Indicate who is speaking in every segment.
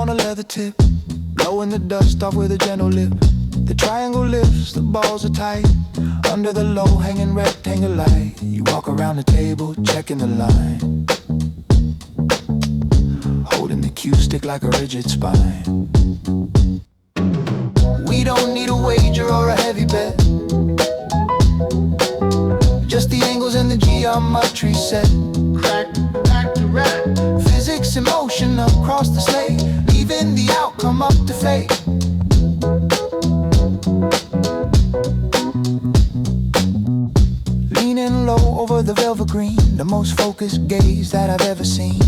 Speaker 1: on a leather tip, blowing the dust off with a gentle lip. The triangle lifts, the balls are tight, under the low-hanging rectangle light. You walk around the table, checking the line, holding the cue stick like a rigid spine. We don't need a wager or a heavy bet, just the angles and the geometry set. Crack, back to rack, physics in motion across the slate, leaving the outcome up to fate. Leaning low over the velvet green, the most focused gaze that I've ever seen.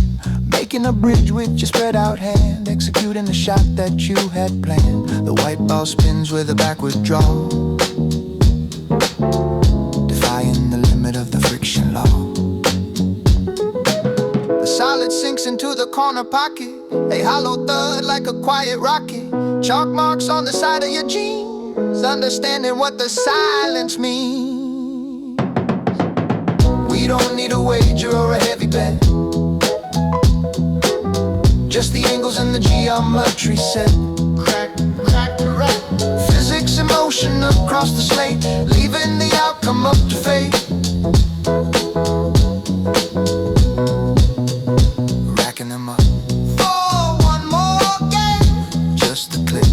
Speaker 1: Making a bridge with your spread out hand, executing the shot that you had planned. The white ball spins with a backward draw, defying the limit of the friction law. The solid sinks into the corner pocket, a hollow thud like a quiet rocket. Chalk marks on the side of your jeans, understanding what the silence means. We don't need a wager or a heavy bet, just the angles and the geometry set. Crack, crack, crack, physics in motion across the slate, leaving the outcome up to fate. Racking them up for one more game, just the clip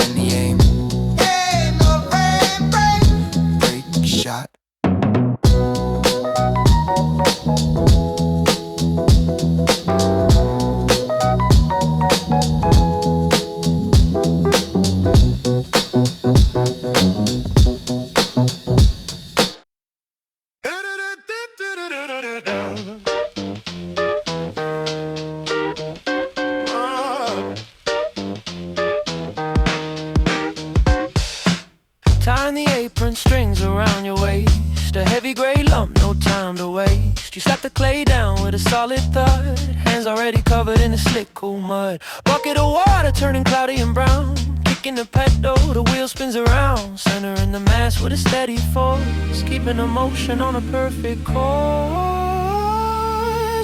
Speaker 1: and the aim. Aim the break, break shot.
Speaker 2: Tying the apron strings around your waist, a heavy gray lump, no time to waste. You slap the clay down with a solid thud, hands already covered in the slick cool mud. Bucket of water turning cloudy and brown, kicking the pedal, the wheel spins around. Centering the mass with a steady force, keeping the motion on a perfect course.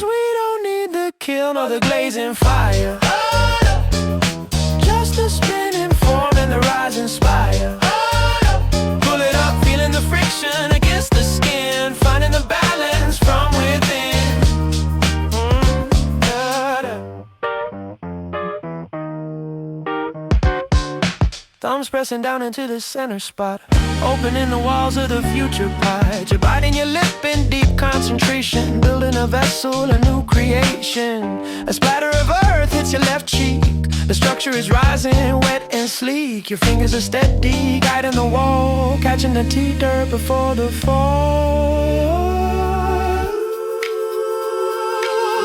Speaker 2: We don't need the kiln or the glazing fire, just the spinning form and the rising spire. Pull it up, feeling the friction against the skin, finding the balance from within. Thumbs pressing down into the center spot, opening the walls of the future pot. You're biting your lip in deep concentration, building a vessel, a new creation. A splatter of earth hits your left cheek, the structure is rising, wet and sleek. Your fingers are steady, guiding the wall, catching the T-dirt before the fall.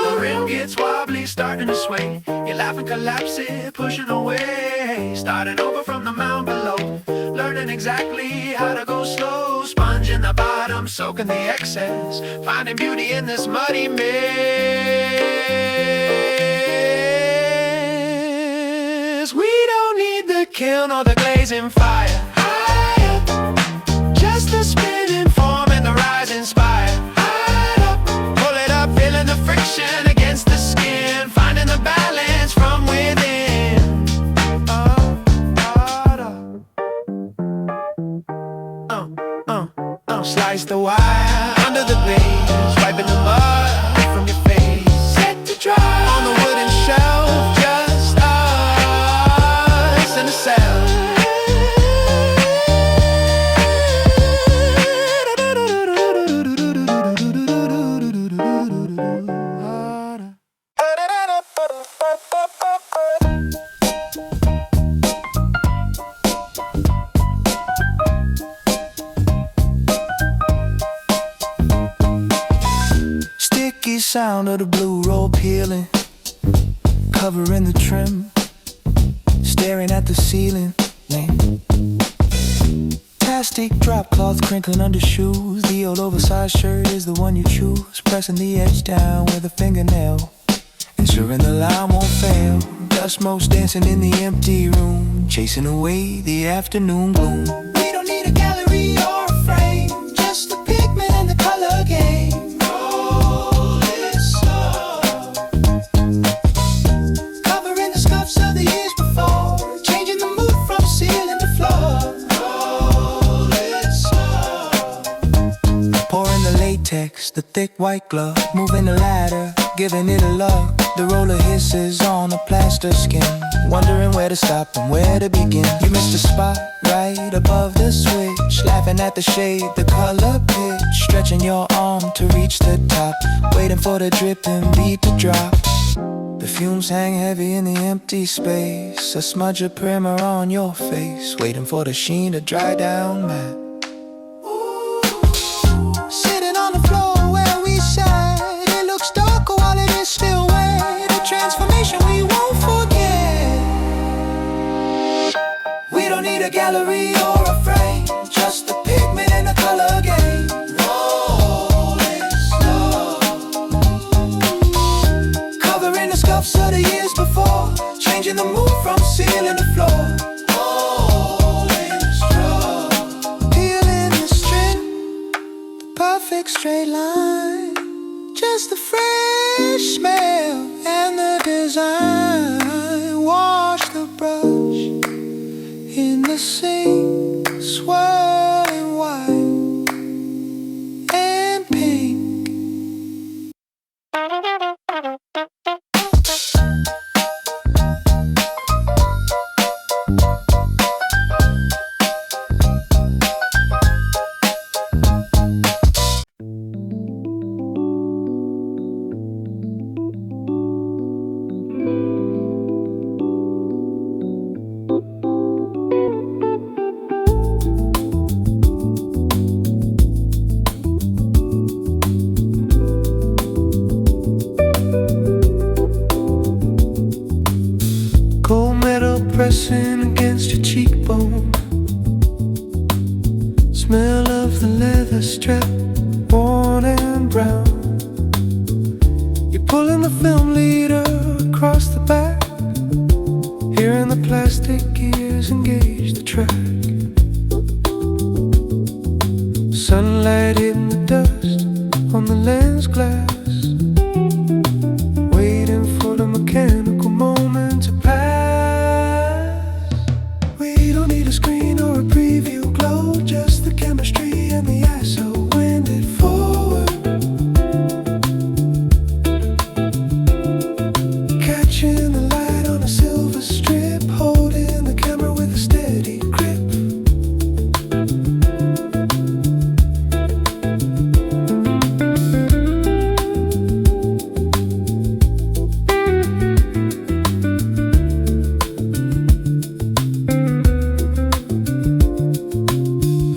Speaker 2: The rim gets wobbly, starting to sway. You laugh and collapse it, pushing away. Starting over from the mound below, learning exactly how to go slow. Sponge in the bottom, soaking the excess, finding beauty in this muddy mess. We don't need the kiln or the glazing fire, just the spinning form and the rising spire. Pull it up, feeling the friction against the skin, finding the balance from within. Slice the wire under the base, wiping the mud from your face. Set to dry on the wooden shelf, just us and the cell.
Speaker 1: Sound of the blue roll peeling, covering the trim, staring at the ceiling. Plastic drop cloth crinkling under shoes. The old oversized shirt is the one you choose, pressing the edge down with a fingernail, ensuring the line won't fail. Dust motes dancing in the empty room, chasing away the afternoon gloom. We don't need a gallery or a frame, just the pigment and the color game. Of the the latex, the thick white glove, moving the ladder, giving it a love. The roller hisses on the plaster skin, wondering where to stop and where to begin. You missed a spot right above the switch, laughing at the shade, the color pitch, stretching your arm to reach the top, waiting for the dripping bead to drop. The fumes hang heavy in the empty space, a smudge of primer on your face, waiting for the sheen to dry down matte. Sitting on the floor where we sat, it looks darker while it is still wet. A transformation we won't forget. We don't need a gallery or a frame, just the pigment and the color game. Rolling slow, covering the scuffs of the years before, changing the mood from ceiling to floor. Perfect straight line, just the fresh smell and the design. Wash the brush in the sink, swirling white and pink. Pressing against your cheekbone, smell of the leather strap, worn and brown. You're pulling the film leader across the back, hearing the plastic gears engage the track. Sunlight hitting the dust on the lens glass, waiting for the mechanical moment to pass. Screen or a preview glow, just the chemistry and the ISO wind it forward, catching the light on a silver strip, holding the camera with a steady grip.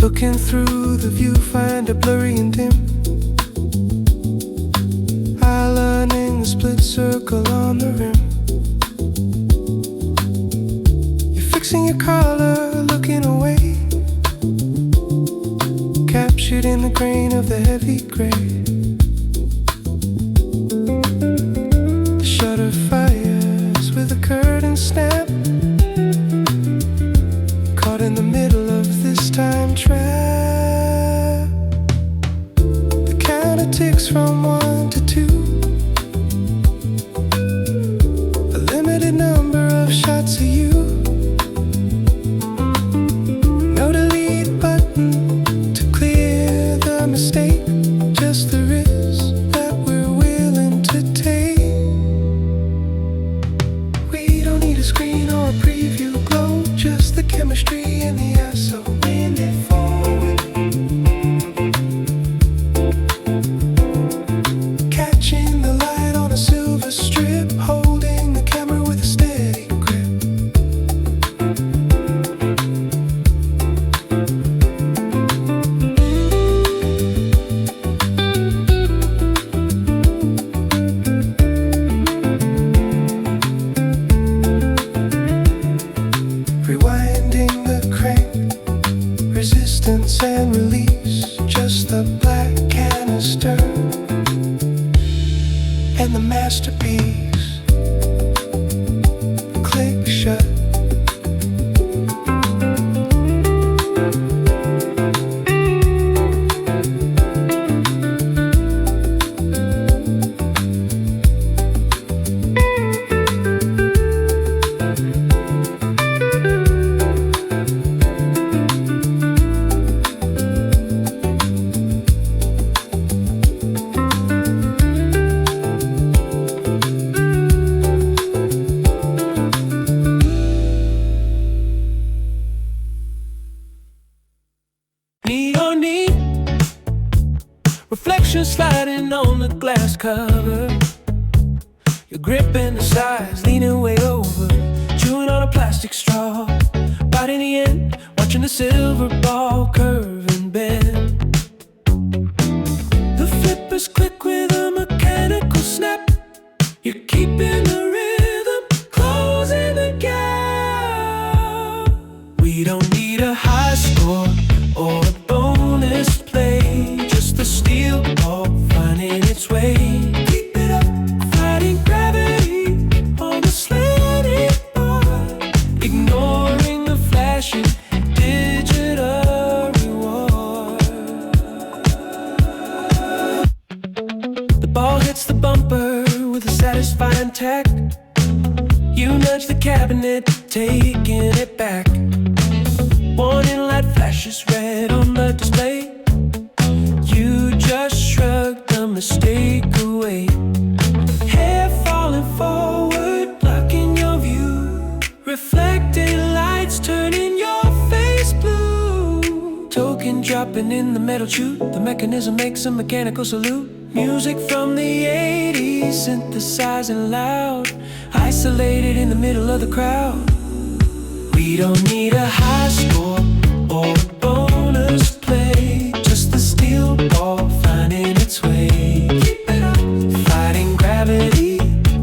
Speaker 1: Looking through the viewfinder, blurry and dim, outlining the split circle on the rim. You're fixing your collar, looking away, captured in the grain of the heavy gray. The shutter fires with a curtain snap, caught in the middle of this time trap. The counter ticks from 1 to 2, a limited number of shots of you. No delete button to clear the mistake, just the risk that we're willing to take. We don't need a screen or a preview glow, just the chemistry and the ISO wind it forward, catching the light on a silver strip, holding the camera with a steady grip. Rewinding the crank, resistance and release, just the black canister and the masterpiece. Click shut.
Speaker 2: pressure sliding on the glass cover. You're gripping the sides, leaning way over, chewing on a plastic straw. Biting the end, watching the silver ball curve and bend. The flippers click with a mechanical snap. You're keeping the rhythm, closing the gap. We don't need a high score or a bonus play, just the steel ball finding its way. Keep it up, fighting gravity on the slanted board, ignoring the flashing digital reward. The ball hits the bumper with a satisfying tack. You nudge the cabinet, taking it back. Warning light flashes red on the display. You just shrug the mistake away. Hair falling forward, blocking your view. Reflecting lights turning your face blue. Token dropping in the metal chute. The mechanism makes a mechanical salute. Music from the 80s, synthesizing loud, isolated in the middle of the crowd. We don't need a high score or a bonus play, just the steel ball finding its way. Keep it up, fighting gravity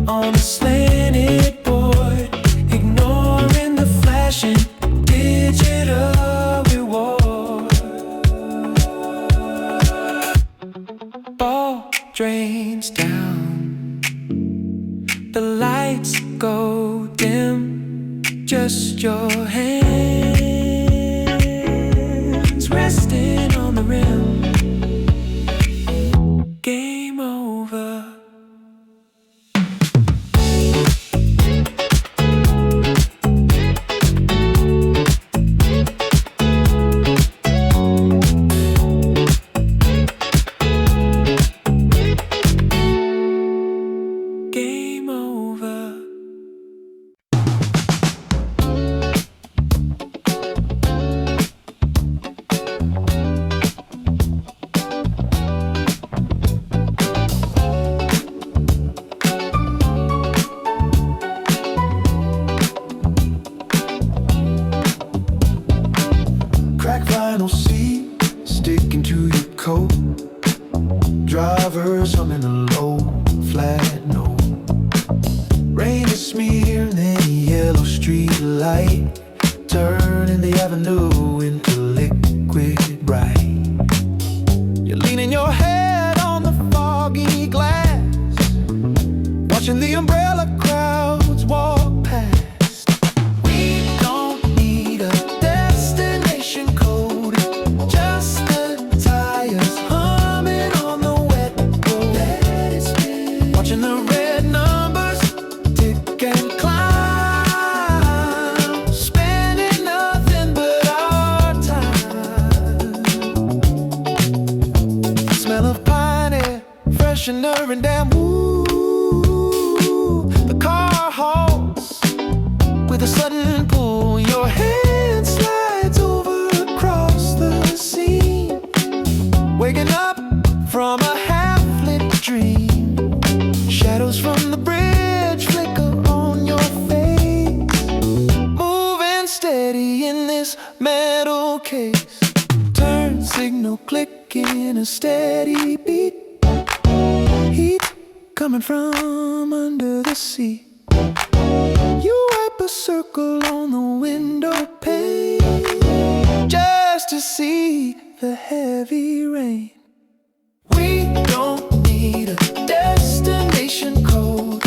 Speaker 2: on the slanted board, ignoring the flashing digital reward. Ball drains down, the lights go dim. Just your hands resting on the rim. Game over. Game over.
Speaker 1: Cracked vinyl seat sticking to your coat. Drivers humming a low, flat note. Rain is smearing the yellow street light, turning the avenue into liquid bright. You're leaning your head on the foggy glass, watching the umbrella crowds walk past. We don't need a destination code, just the tires humming on the wet road. Watching the red numbers tick and climb, spending nothing but our time. Smell of pine air, freshener and damn woo. The car halts with a sudden pull. Your hand slides over across the scene, waking up from a half-lit dream. Shadows from the bridge flicker on your face, moving steady in this metal case. Turn signal clicking a steady beat, heat coming from under the seat. You wipe a circle on the window pane, just to see the heavy rain. We don't need a destination code,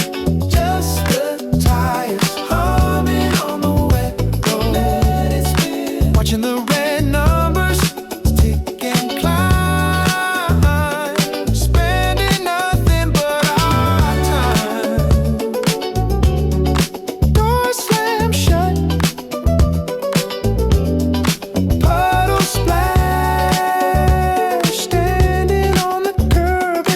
Speaker 1: just the tires humming on the wet road. Watching the red numbers tick and climb, spending nothing but our time. Door slam shut, puddle splash, standing on the curb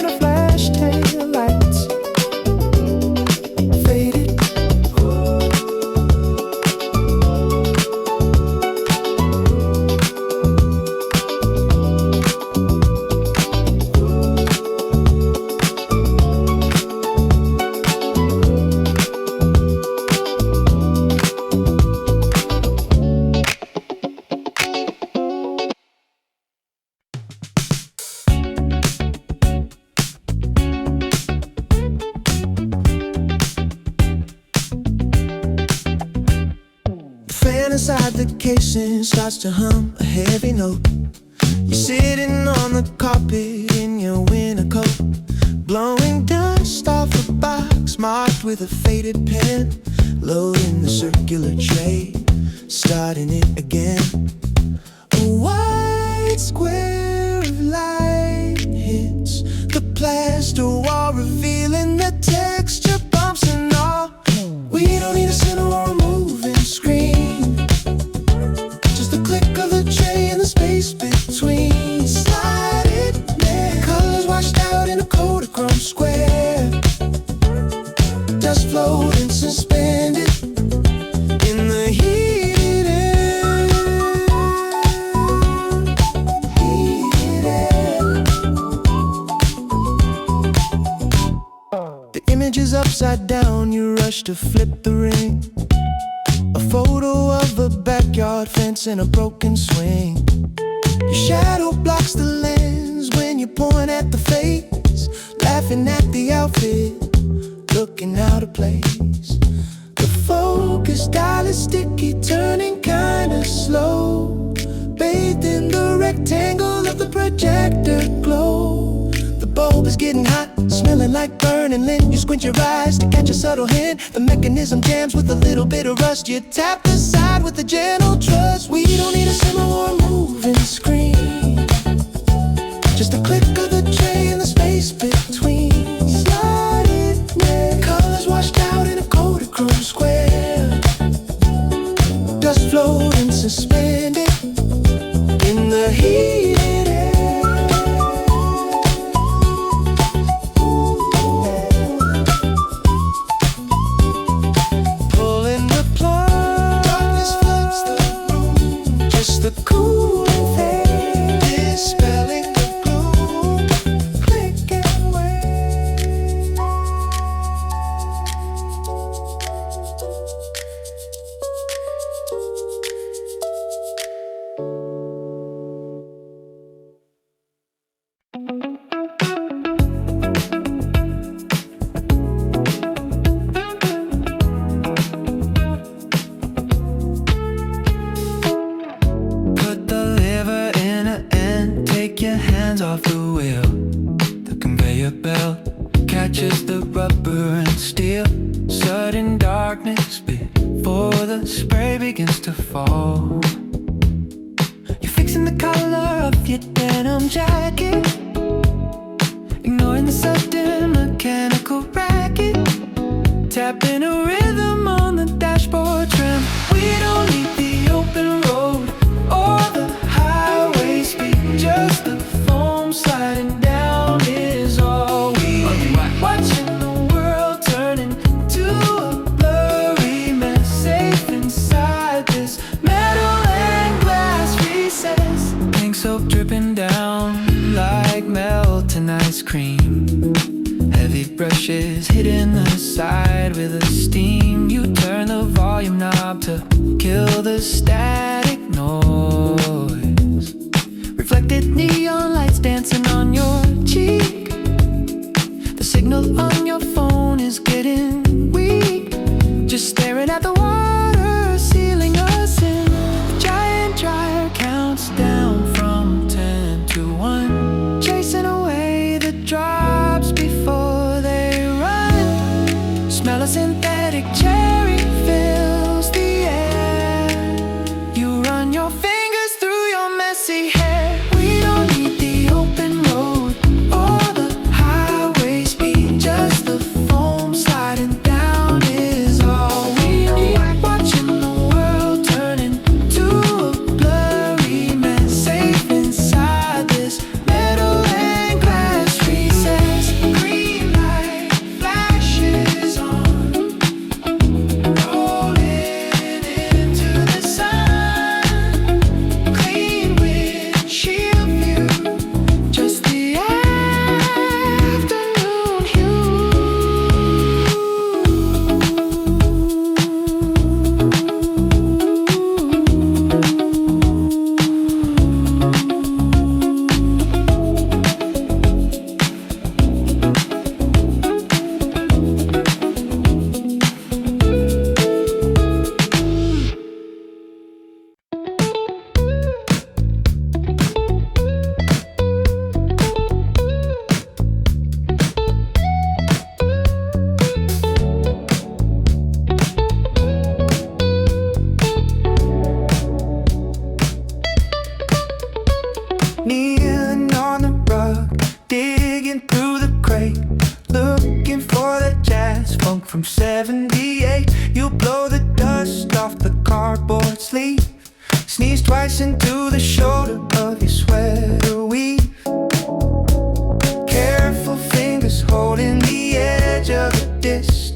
Speaker 1: inside the casing starts to hum a heavy note. You're sitting on the carpet in your winter coat, blowing dust off a box marked with a faded pen, loading the circular tray, starting it again. A white square of light hits the plaster wall, revealing the texture, bumps and all. We don't need a center or a moving screen, just a click of the tray and the space between. Slide it there, colors washed out in a Kodachrome square, dust floating suspended in the heated air. Heated air. The image is upside down, you rush to flip the ring. A photo of a backyard fence and a broken swing. Your shadow blocks the lens when you point at the face, laughing at the outfit, looking out of place. The focus dial is sticky, turning kinda slow, bathed in the rectangle of the projector glow. The bulb is getting hot, smelling like burning lint. You squint your eyes to catch a subtle hint. The mechanism jams with a little bit of rust. You tap the side with a gentle trust. We don't need a simmer or a moving screen, just a click of the tray and the space between. Slide it there, colors washed out in a Kodachrome square, dust floating suspended in the heated air. Pulling the plug, darkness floods the room, just the cooling thing, dispelling the gloom. Click and wait. Put the lever in a end, take your hands off the wheel. The conveyor belt catches the rubber and steel. Sudden darkness before the spray begins to fall. You're fixing the collar of your denim jacket, ignoring the sudden mechanical racket, tapping a rhythm on the dashboard trim. We don't need the open road or the highway speed, just the foam sliding down is all we need. Watching the world turning to a blurry mess, safe inside this metal and glass recess. Pink soap dripping down like melting ice cream, heavy brushes hitting the side with a steam. You turn the volume knob to kill the static noise. Reflected neon lights dancing on your cheek. The signal on your phone is getting weak. Just staring at the water, sealing us in. The giant dryer counts down from 10 to 1, chasing away the drops before they run. Smell of synthetic cherry fills the air. You run your fingers through your messy hair. We don't need the open road or the highway speed, just the foam sliding through the crate, looking for that jazz funk from '78. You blow the dust off the cardboard sleeve, sneeze twice into the shoulder of your sweater weave. Careful fingers holding the edge of the disc,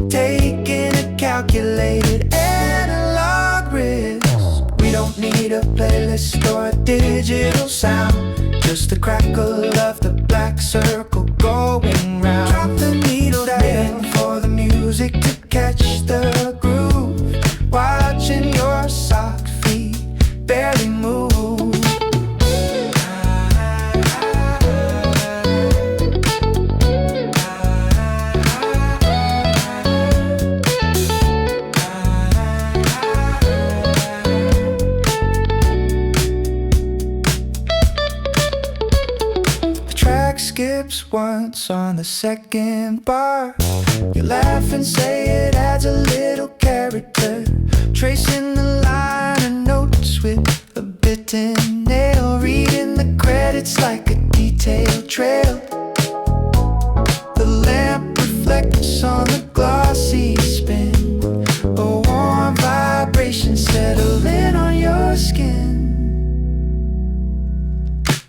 Speaker 1: taking a calculated analog risk. We don't need a playlist or a digital sound, just the crackle of the black circle going round. Drop the needle down for the music to catch the groove, watching your soft feet barely move. Skips once on the second bar. You laugh and say it adds a little character, tracing the line of notes with a bitten nail, reading the credits like a detailed trail. The lamp reflects on the glossy spin, a warm vibration settling on your skin.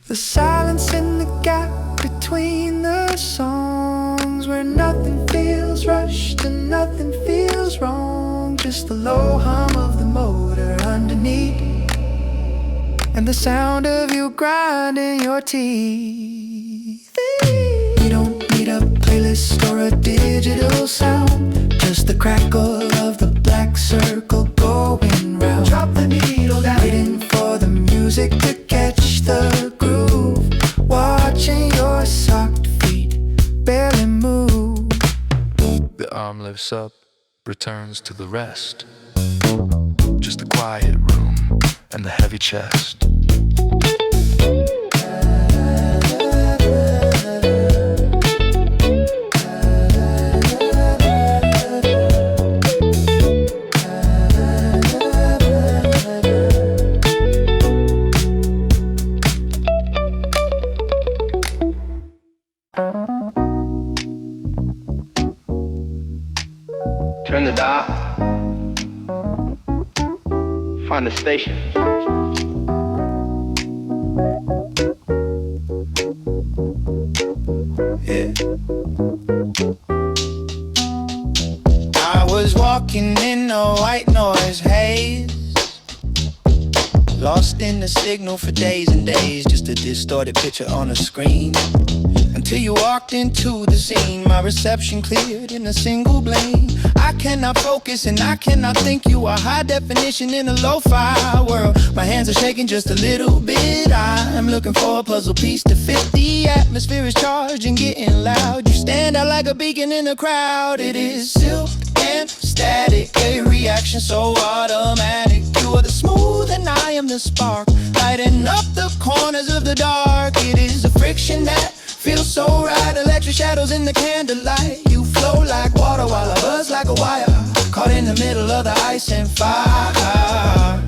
Speaker 1: The silence in the gap between the songs, where nothing feels rushed and nothing feels wrong, just the low hum of the motor underneath, and the sound of you grinding your teeth. You don't need a playlist or a digital sound, just the crackle of the black circle going round. Drop the needle down, waiting for the music to catch the groove, watching your socked feet barely move.
Speaker 3: The arm lifts up, returns to the rest. Just a quiet room and the heavy chest.
Speaker 4: Turn the dial, find the station.
Speaker 1: Yeah. I was walking in a white noise haze, lost in the signal for days and days, just a distorted picture on a screen. Until you walked into the scene, my reception cleared in a single blink. I cannot focus and I cannot think. You are high definition in a lo-fi world. My hands are shaking just a little bit. I'm looking for a puzzle piece to fit. The atmosphere is charged and getting loud. You stand out like a beacon in the crowd. It is silk and static, a reaction so automatic. You are the smooth and I am the spark, lighting up the corners of the dark. It is a friction that feels so right, electric shadows in the candlelight. You flow like water while I buzz like a wire, caught in the middle of the ice and fire.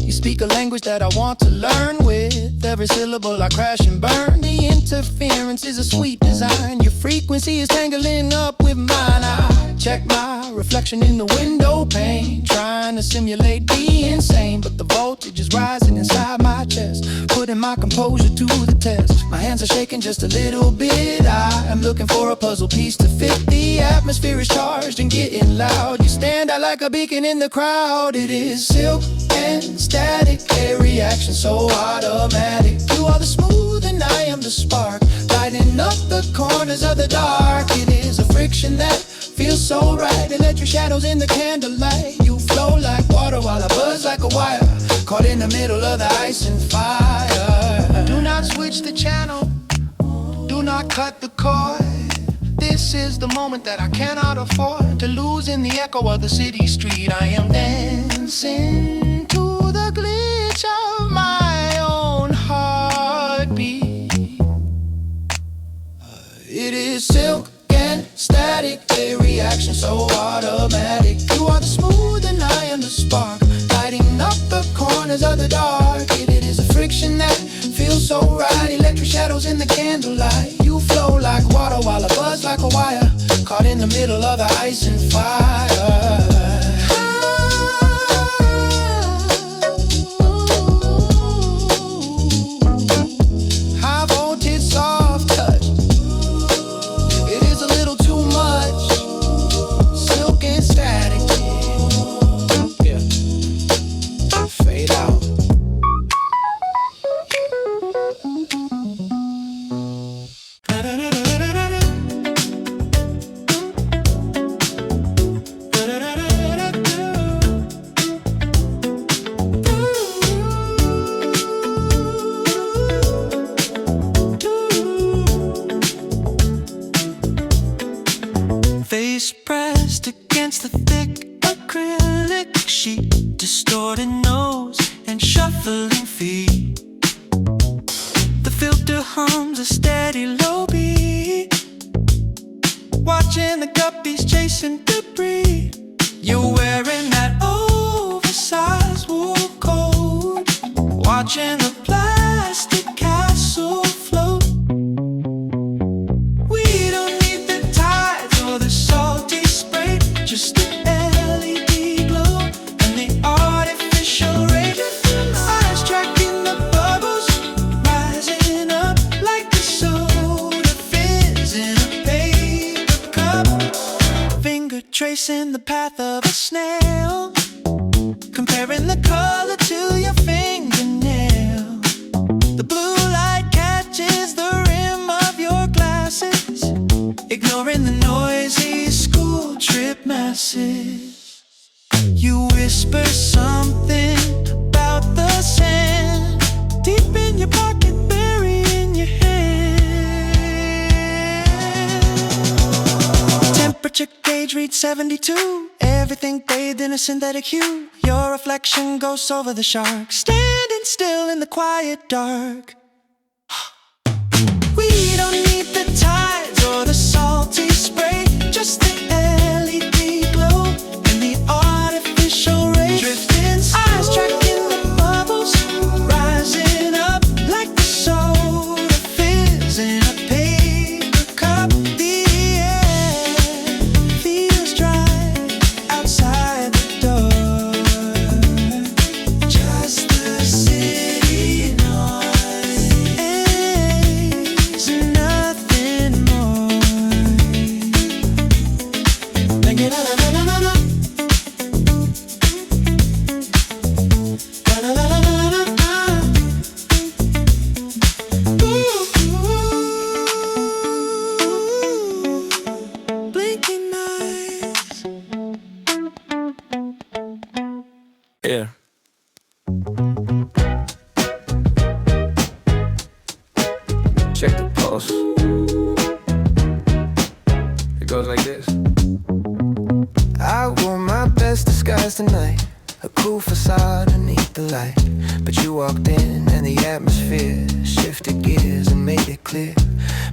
Speaker 1: You speak a language that I want to learn. With every syllable I crash and burn. The interference is a sweet design. Your frequency is tangling up with mine. I check my reflection in the window pane, trying to simulate the insane, but the voltage is rising inside my chest, putting my composure to the test. My hands are shaking just a little bit. I am looking for a puzzle piece to fit. The atmosphere is charged and getting loud. You stand out like a beacon in the crowd. It is silk and static, a reaction so automatic. You are the smooth and I am the spark, lighting up the corners of the dark. It is a friction that feels so right, electric shadows in the candlelight. You flow like water while I buzz like a wire, caught in the middle of the ice and fire. Do not switch the channel, do not cut the cord. This is the moment that I cannot afford to lose in the echo of the city street. I am dancing to the glitch of my own heartbeat. It is silk and static, a reaction so automatic. You are the smooth and I am the spark, lighting up the corners of the dark. It is a friction that so right. Electric shadows in the candlelight. You flow like water while I buzz like a wire, caught in the middle of the ice and fire. High voltage soft touch. It is a little too much. Silk and static. Yeah. Fade out.
Speaker 2: Face pressed against the thick acrylic sheet, distorted nose and shuffling feet. The filter hums a steady low beat, watching the guppies chasing debris. You're wearing that oversized wool coat, watching the plastic castle float. We don't need the tides or the salty spray, just the LED glow and the artificial ray. Eyes tracking the bubbles, rising up like the soda fizz in a paper cup. Finger tracing the path of a snail, comparing the color to your fingernail. The blue light catches the rim of your glasses, ignoring the noisy school trip masses. You whisper something about the sand, deep in your pocket, burying your hand. Temperature gauge reads 72, everything bathed in a synthetic hue. Your reflection goes over the shark, standing still in the quiet dark. We don't need the tides or the salty spray, just the LED glow and the artificial ray. Drifting eyes tracking the bubbles, rising up like the soda fizz in a paper cup. The air feels dry outside the door, just the city noise, nothing more. La-la-la-la-la-la. La-la-la-la-la-la. Ooh. Blinking eyes. Yeah. Check the pulse. It goes like this. I wore my best disguise tonight, a cool facade beneath the light. But you walked in and the atmosphere shifted gears and made it clear.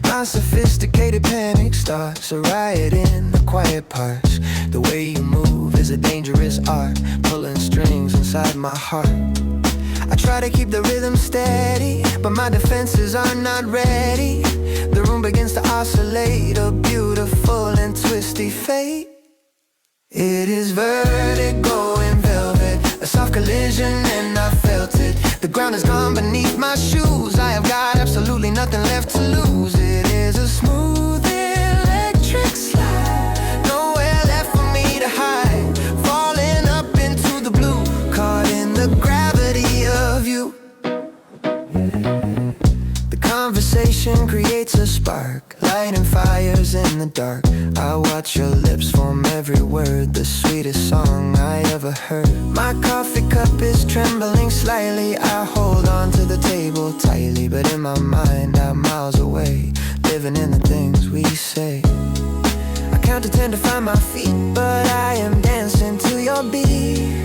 Speaker 2: My sophisticated panic starts a riot in the quiet parts. The way you move is a dangerous art, pulling strings inside my heart. I try to keep the rhythm steady, but my defenses are not ready. The room begins to oscillate, a beautiful and twisty fate. It is vertigo in velvet, a soft collision and I felt it. The ground has gone beneath my shoes, I have got absolutely nothing left to lose. It is a smooth electric slide, nowhere left for me to hide. Falling up into the blue, caught in the gravity of you. The conversation creates a spark, lighting fires in the dark. I watch your lips form every word, the sweetest song I ever heard. My coffee cup is trembling slightly, I hold on to the table tightly. But in my mind I'm miles away, living in the things we say. I count to 10 to find my feet, but I am dancing to your beat.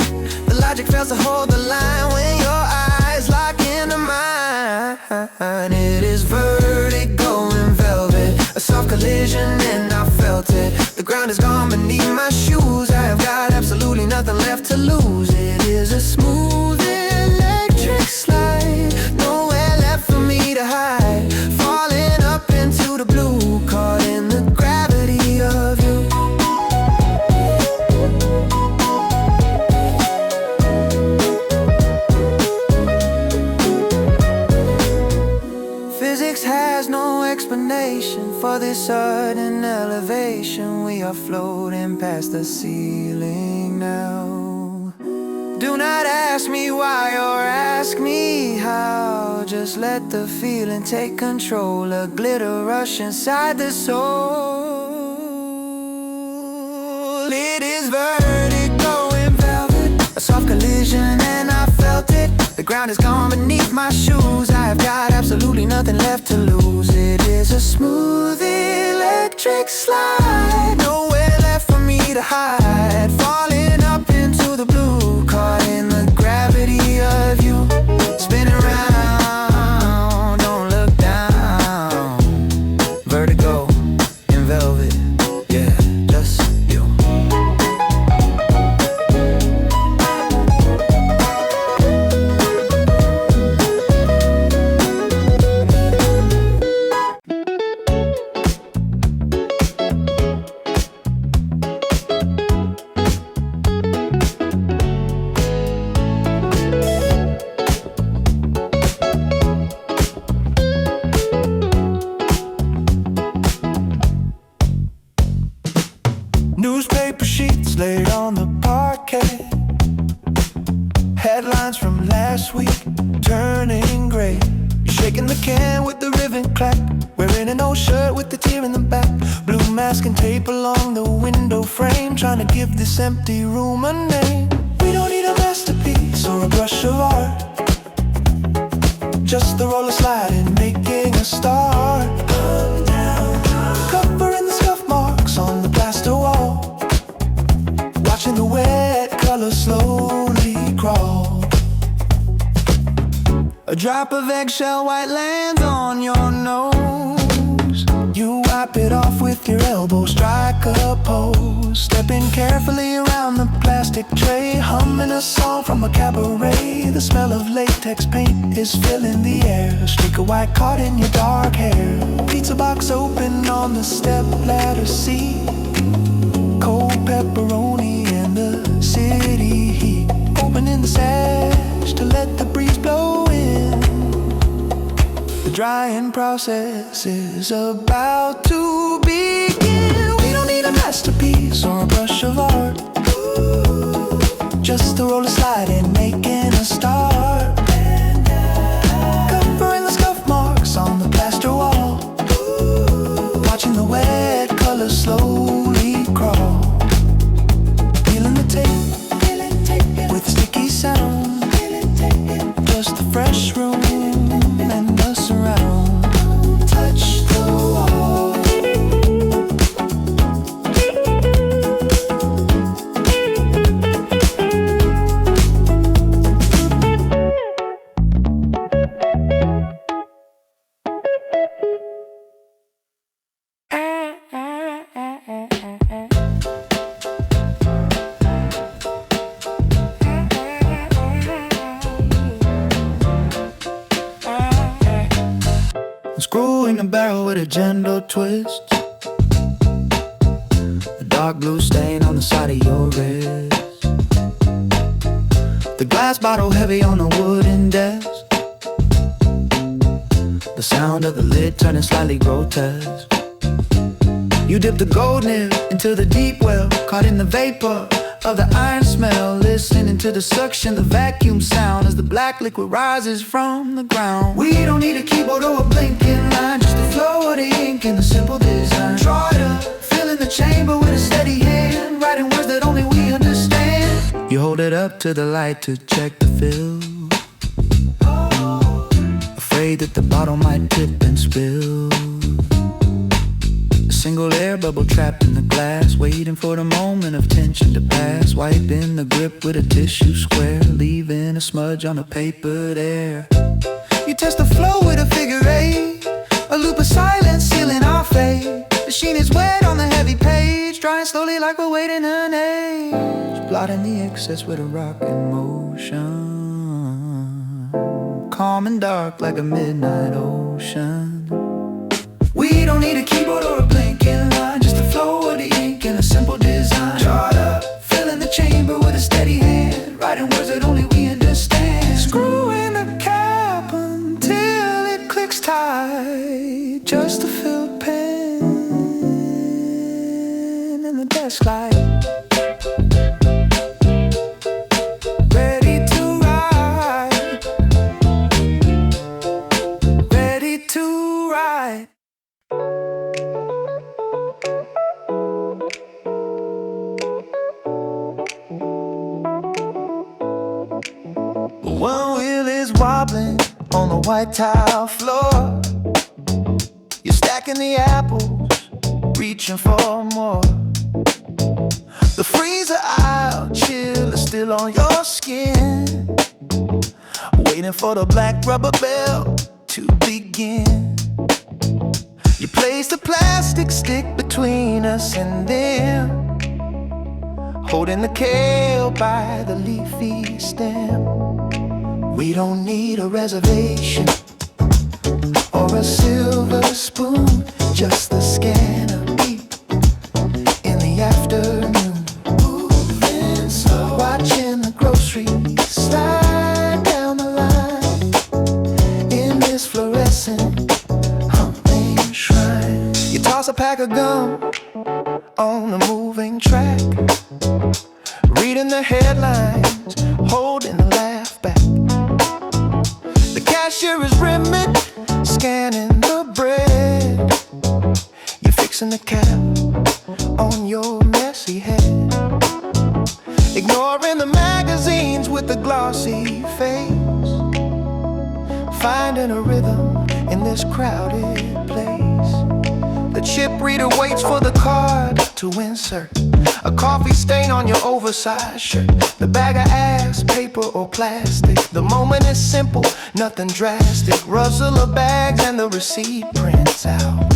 Speaker 2: The logic fails to hold the line when your eyes lock into mine. It is vertigo in velvet, a soft collision and I felt it. The ground is gone beneath my shoes, I have got absolutely nothing left to lose. It is a smooth electric slide, nowhere left for me
Speaker 1: explanation for this sudden elevation. We are floating past the ceiling now. Do not ask me why or ask me how. Just let the feeling take control. A glitter rush inside the soul. It is vertigo in velvet, a soft collision and I felt it. The ground is gone beneath my shoes. I have got absolutely nothing left to lose. It is a smooth electric slide, nowhere left for me to hide. Falling up into the blue, caught in the gravity of you. Spinning round, don't look down. Vertigo in velvet, yeah, just you. Newspaper sheets laid on the parquet. Headlines from last week turning gray. You're shaking the can with the ribbon clack, wearing an old shirt with the tear in the back. Blue mask and tape along the window frame, trying to give this empty room a name. We don't need a masterpiece or a brush of art, just the roller sliding, making a start. Up, down, covering the scuff marks on the plaster wall, watching the wet color slowly crawl. A drop of eggshell white lands on your nose. You wipe it off with your elbow, strike a pose. Stepping carefully around the plastic tray, humming a song from a cabaret. The smell of latex paint is filling the air. A streak of white caught in your dark hair. Pizza box open on the step ladder seat. Cold pepperoni and the city heat. Opening the sash to let the breeze blow in. The drying process is about to begin. We don't need a masterpiece or a brush of art, just a roller sliding, making a start. Covering the scuff marks on the plaster wall, watching the wet color slowly crawl. Peeling the tape with a sticky sound, just the fresh room and us around. Touch the wall. Screwing a barrel with a gentle twist. A dark blue stain on the side of your wrist. The glass bottle heavy on the wooden desk. The sound of the lid turning slightly grotesque. You dip the gold nib into the deep well, caught in the vapor of the iron smell. Listening to the suction, the vacuum sound as the black liquid rises from the ground. We don't need a keyboard or a blinking line, just the flow of the ink and the simple design. Try to fill in the chamber with a steady hand, writing words that only we understand. You hold it up to the light to check the fill, afraid that the bottle might tip and spill. A single air bubble trapped in the glass, waiting for the moment of tension to pass. Wiping the grip with a tissue square, leaving a smudge on the paper there. You test the flow with a figure eight, a loop of silence sealing our fate. The sheen is wet on the heavy page, drying slowly like we're waiting an age. Blotting the excess with a rocking motion, calm and dark like a midnight ocean. We don't need a keyboard or a blinking line, just the flow of the ink and a simple design. Chart up, filling the chamber with a steady hand, writing words that only we understand. Screwing the cap until it clicks tight, just to fill a pen in the desk light. Ready to ride, ready to ride. One wheel is wobbling on the white tile floor. You're stacking the apples, reaching for more. The freezer aisle chill is still on your skin, waiting for the black rubber bell to begin. You place the plastic stick between us and them, holding the kale by the leafy stem. We don't need a reservation or a silver spoon, just the scanner beep in the afternoon. Moving slow, watching the groceries slide down the line in this fluorescent humming shrine. You toss a pack of gum on the moving track, reading the headlines, holding the laugh back. The cashier is rimming, scanning the bread. You're fixing the cap on your messy head, ignoring the magazines with the glossy face, finding a rhythm in this crowded place. The chip reader waits for the card to insert, a coffee stain on your oversized shirt, the bag of ass, paper or plastic. The moment is simple, nothing drastic. Rustle of bags and the receipt prints out,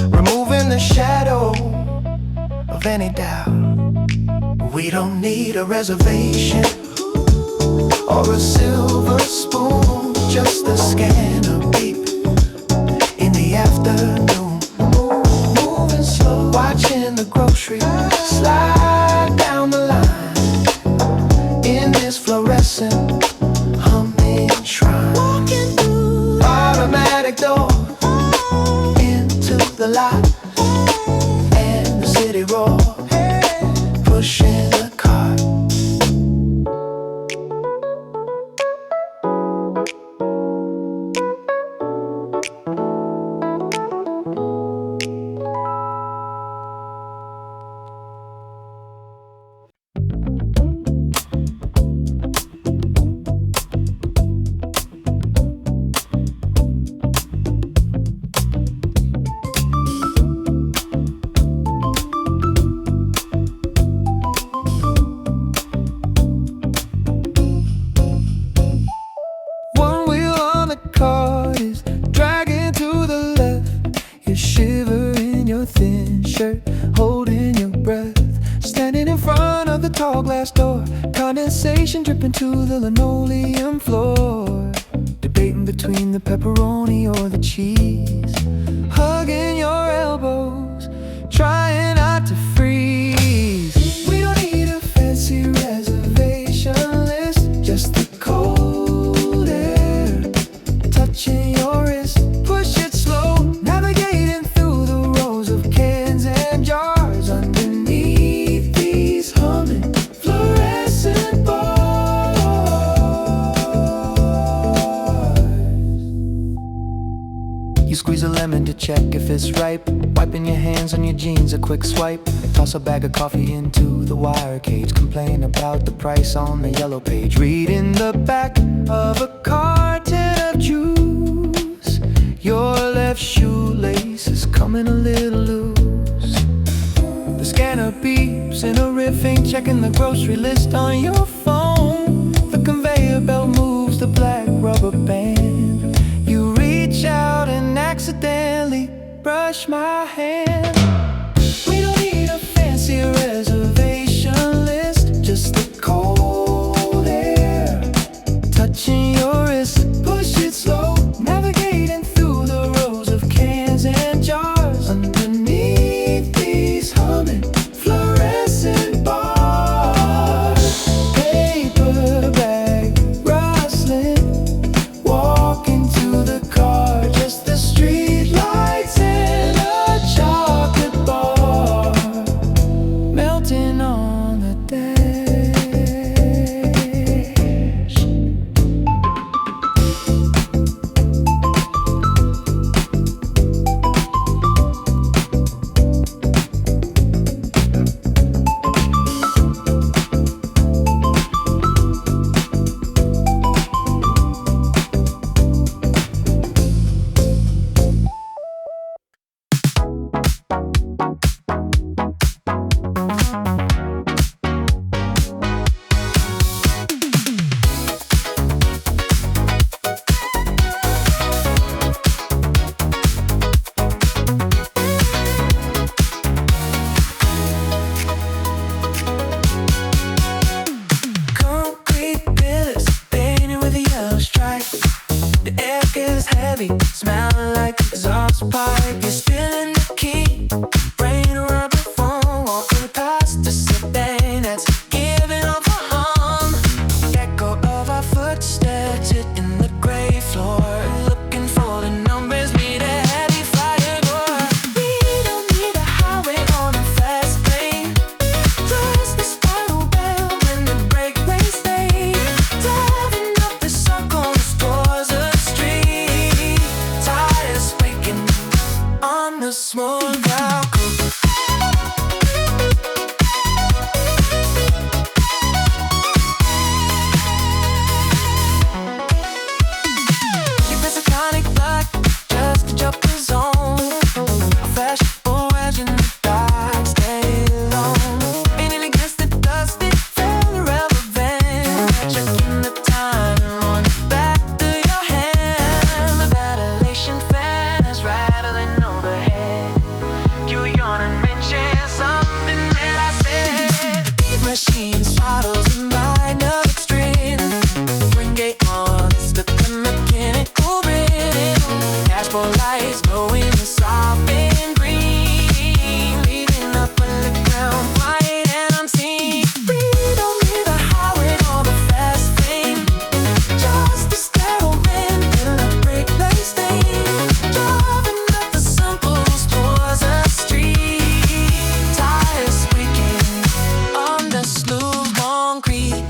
Speaker 1: removing the shadow of any doubt. We don't need a reservation or a silver spoon, just the scanner beep in the afternoon. Moving slow, watching the groceries slide down the line in this fluorescent humming shrine. Walking through automatic door into the lot and the city roar, pushing the cart. Cart is dragging to the left. You shiver in your thin shirt, holding your breath, standing in front of the tall glass door, condensation dripping to the linoleum floor, debating between the pepperoni or the cheese, hugging your elbows, trying not to freeze. We don't need a fancy reservation list, just the cold air touching your wrist. Push it slow, navigating through the rows of cans and jars underneath these humming fluorescent bars. You squeeze a lemon to check if it's ripe, wiping your hands on your jeans, a quick swipe. Toss a bag of coffee into the wire cage, complain about the price on the yellow page, reading the back of a carton of juice. Your left shoelace is coming a little loose. The scanner beeps in a riffing, checking the grocery list on your phone. The conveyor belt moves the black rubber band. You reach out and accidentally brush my hand. We don't need a fancy reservation list, just the cold air touching your wrist. Push it slow, navigating through the rows of cans and jars underneath these humming fluorescent bars. Paper bag rustling, walking to the car, just the street is heavy, smelling like exhaust pipe. You're spilling the key, brain rubber phone, walking past the sedan that's giving off a hum. Echo of our footsteps hitting the gray floor, looking for the numbers, need a heavy fire door. We don't need a highway on a fast lane, just the spiral bell when the brake race day. Driving up the circles towards the street, tires squeaking on the smooth Velcro. Keep us a tonic blood, just to jump the zone. A fashionable wedge in the dark, stay alone. Leaning against the dust, it felt irrelevant. Checking the time and running back to your hand. The ventilation fan is rattling overhead. You yawn and mention something that I said. Beat machines, models, and line of extreme. Bring gate on, it's the mechanical rhythm. Dashboard lights glowing soft and green, leading up underground, quiet and unseen. We don't need a highway or the fast lane, just a sterile wind and a brake light stain. Driving up the simples towards the street, tires squeaking on the smooth concrete.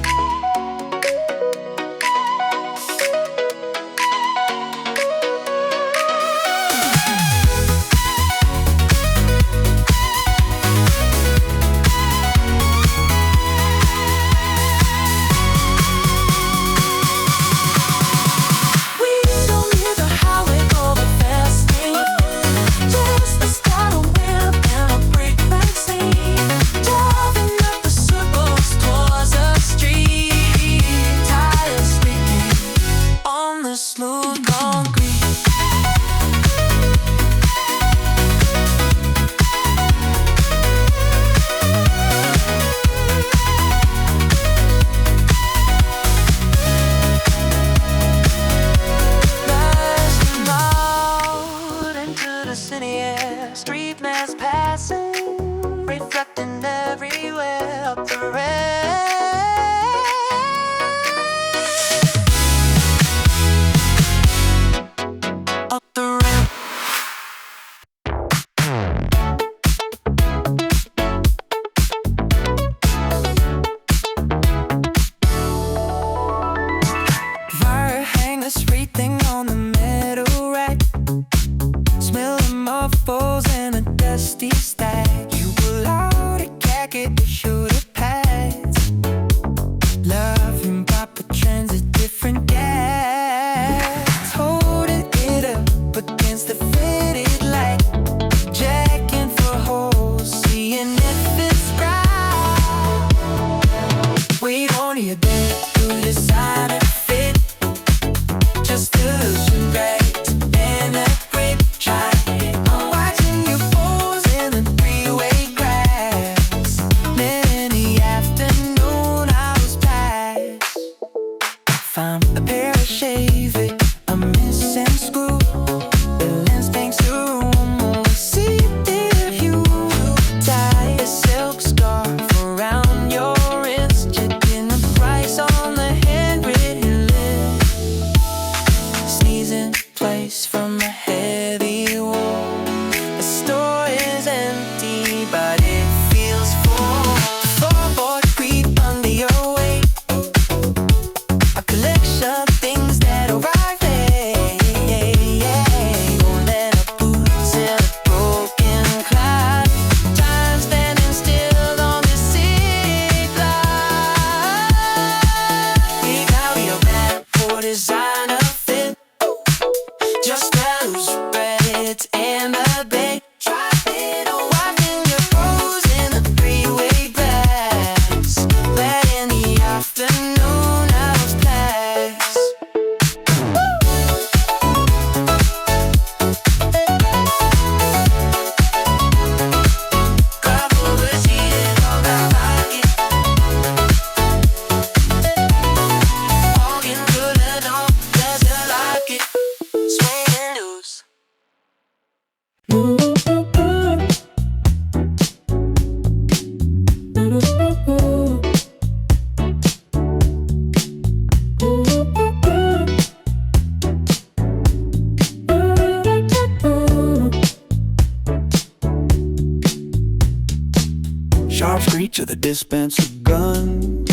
Speaker 1: reach of the dispenser gun.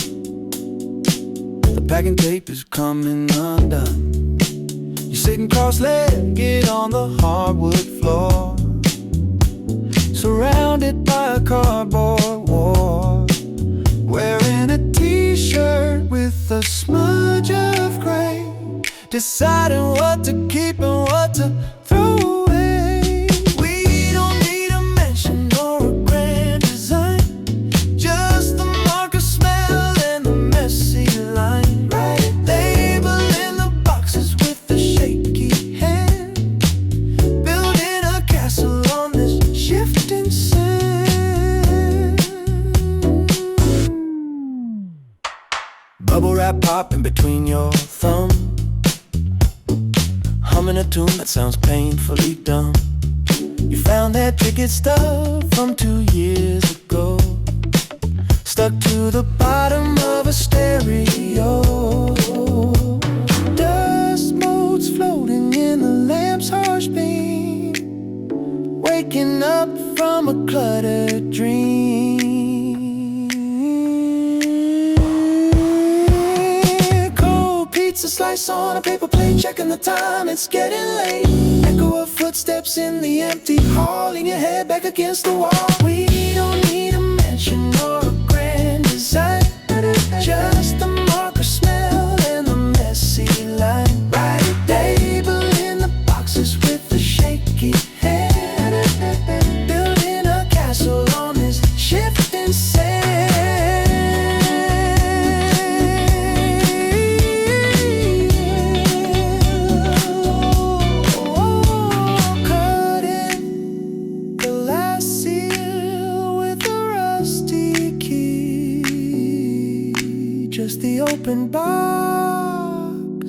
Speaker 1: The packing tape is coming undone. You're sitting cross-legged on the hardwood floor, surrounded by a cardboard wall, wearing a t-shirt with a smudge of gray, deciding what to keep and what to throw away. We don't need a mention or a grand design, just the marker smell and the messy line. Right label in the boxes with a shaky hand, building a castle on this shifting sand. Bubble wrap popping between your thumbs, humming a tune that sounds painfully dumb. You found that tricky stuff from 2 years ago, stuck to the bottom of a stereo. Dust motes floating in the lamp's harsh beam, waking up from a cluttered dream. Pizza slice on a paper plate, checking the time, it's getting late. Echo of footsteps in the empty hall, lean your head back against the wall. We don't need a mansion or a grand design, just the marker smell and the messy line. Write a label in the boxes with a shaky hand, building a castle on this shifting sand. Open box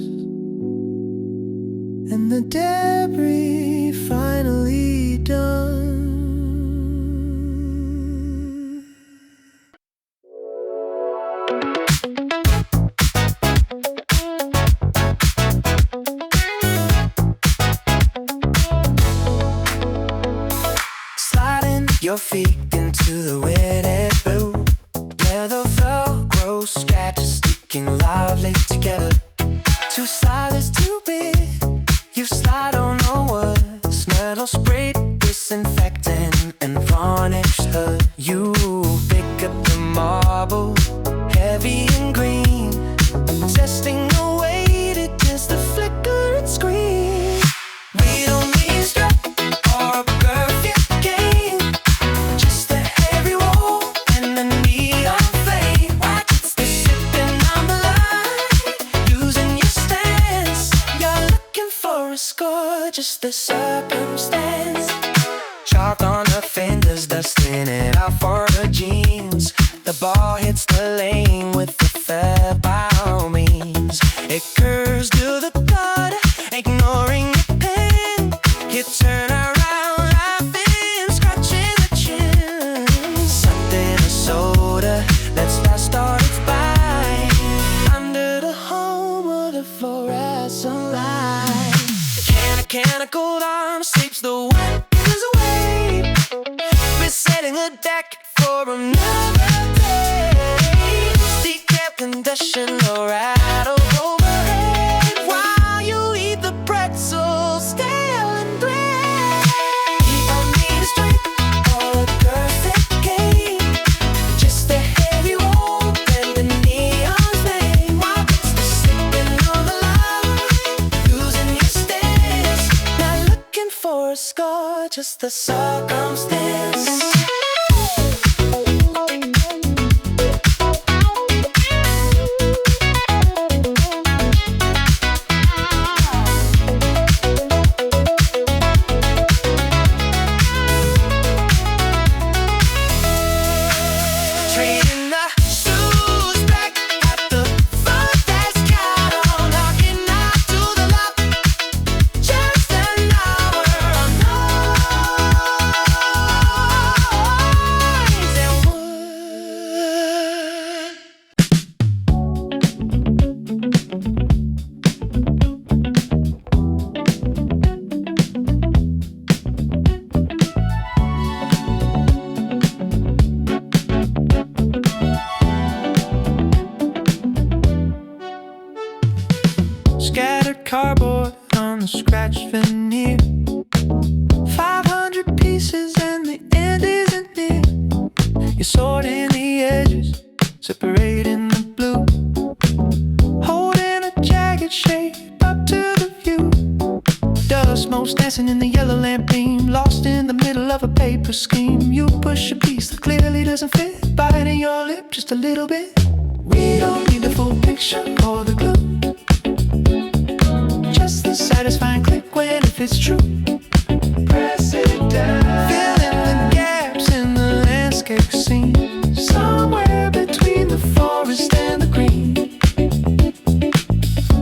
Speaker 1: and the debris finally done. Sliding your feet into the wetted boot, where the Velcro scratches lively together. Two slides too big, you slide on the woods, metal sprayed disinfectant and varnished hood. You pick up the marble, heavy and green, testing the weight against the flickering screen. We don't need strap or a perfect game, just a heavy roll and a neon flame. Watch it sipping on the line, losing your stance. You're looking for a score, just the circumstance. Chalk on the fenders, dusting it out for the jeans. The ball hits the lane with the fair by all means. It curves to the gut, ignoring the pain. You turn around, laughing, scratching the chin. Something a soda, let's fast start it by under the home of the fluorescent light. The mechanical arm sweeps the wet away, resetting the deck for another day. Decaf condition or rattle overhead while you eat the pretzels, stale and bread. Keep on being straight or a perfect game, just a heavy roll and the neon flame. While it's the slipping on the line, losing your stance. Not looking for a score, just the circumstance. Trading the shoes back at the front desk counter, knocking out to the lock, just an hour on. scratch veneer. 500 pieces and the end isn't near. You're sorting the edges, separating the blue, holding a jagged shape up to the view. Dust motes dancing in the yellow lamp beam, lost in the middle of a paper scheme. You push a piece that clearly doesn't fit, biting your lip just a little bit. We don't need the full picture or the glue, just the satisfying click when it fits true. Press it down, filling the gaps in the landscape scene, somewhere between the forest and the green.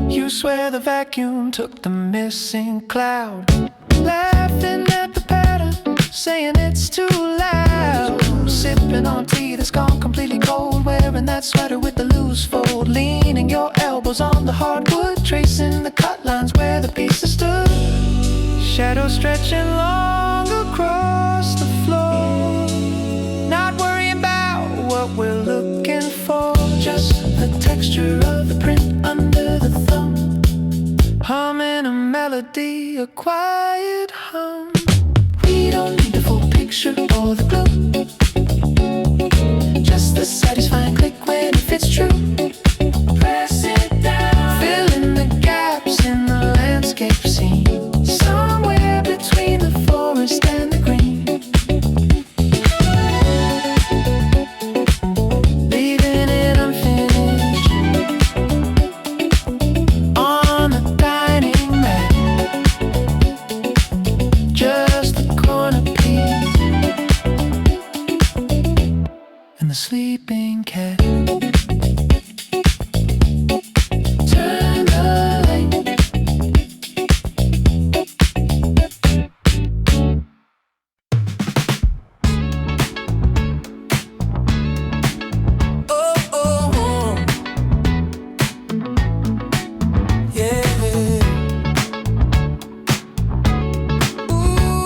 Speaker 1: You swear the vacuum took the missing cloud, laughing at the pattern, saying it's too loud. Sipping on tea that's gone completely cold, wearing that sweater with the loose fold, leaning your elbows on the hardwood, tracing the cut lines where the pieces stood. Shadows stretching long across the floor, not worrying about what we're looking for, just the texture of the print under the thumb, humming a melody, a quiet hum. We don't need the full picture or the glue, just the satisfying click when it fits true. Press it down, filling the gaps in the landscape scene, somewhere between the forest and the green. Leaving it unfinished on the dining mat, just the corner piece and the sleeping cat. Turn the light. Oh, oh, oh. Yeah. Ooh.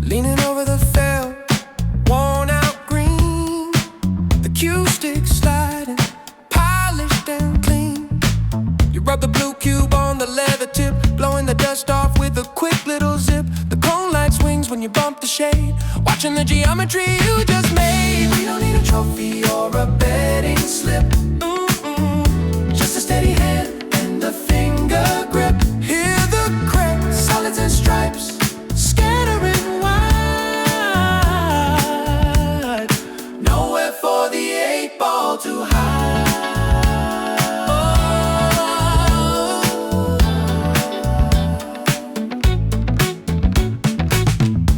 Speaker 1: Leaning over the felt, worn out green, the cue stick sliding, polished and clean. You rub the blue cube on the leather tip, blowing the dust off with a quick little zip. The cone light swings when you bump the shade, watching the geometry you just made. We don't need a trophy or a betting slip, just a steady hand and a finger grip. Hear the cracks, solids and stripes, scattering wide, nowhere for the 8-ball to hide.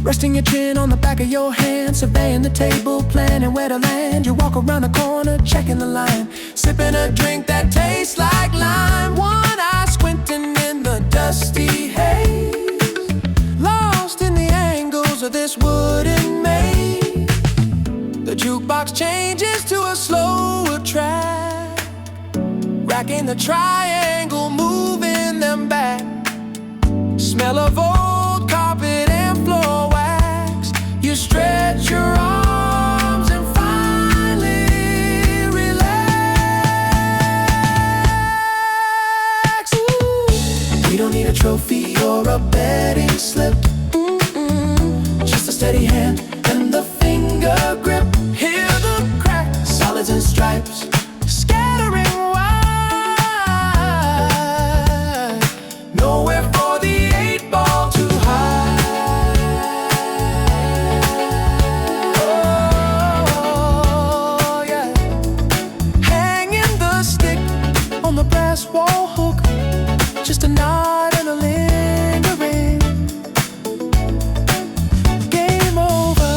Speaker 1: Resting your chin on the back of your hand, surveying the table, planning where to land. You walk around the corner, checking the line, sipping a drink that tastes like lime. One eye squinting in the dusty haze, lost in the angles of this wooden maze. The jukebox changes to a slower track, racking the triangle, moving them back. Smell of old carpet and floor wax. You stretch your arms and finally relax. Ooh. We don't need a trophy or a betting slip, just a steady hand and the finger grip. Hear the cracks, solids and stripes, scattering wide, nowhere for the 8-ball to hide. Oh, yeah. Hanging the stick on the brass wall hook, just a nod and a lingering. Game over.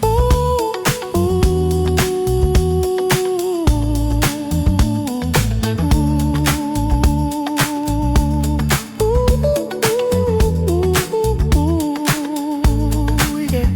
Speaker 1: Ooh, ooh, ooh, yeah.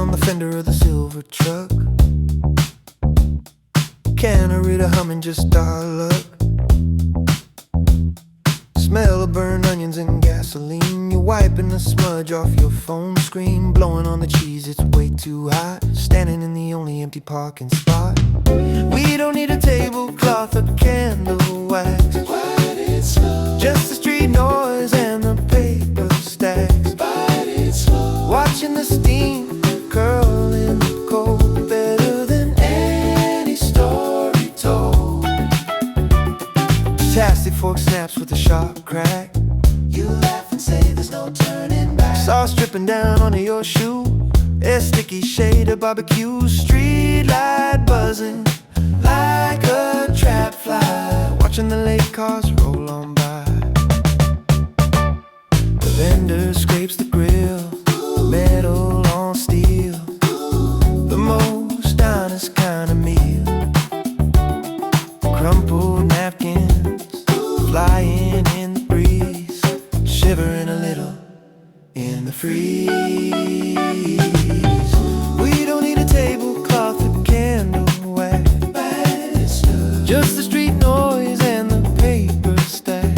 Speaker 1: on the fender of the silver truck. Cannery humming, just our luck. Smell of burned onions and gasoline. You're wiping the smudge off your phone screen. Blowing on the cheese, it's way too hot. Standing in the only empty parking spot. We don't need a tablecloth or candle wax. Just the street noise and the paper stacks. Watching the steam curl in the cold, better than any story told. Tasty fork snaps with a sharp crack. You laugh and say there's no turning back. Sauce dripping down onto your shoe. A sticky shade of barbecue. Street light buzzing like a trap fly. Watching the late cars roll on by. The vendor scrapes the grill. Metal on steel. The most honest kind of meal. Crumpled napkins flying in the breeze. Shivering a little in the freeze. We don't need a tablecloth or candle wax. Just the street noise and the paper stack.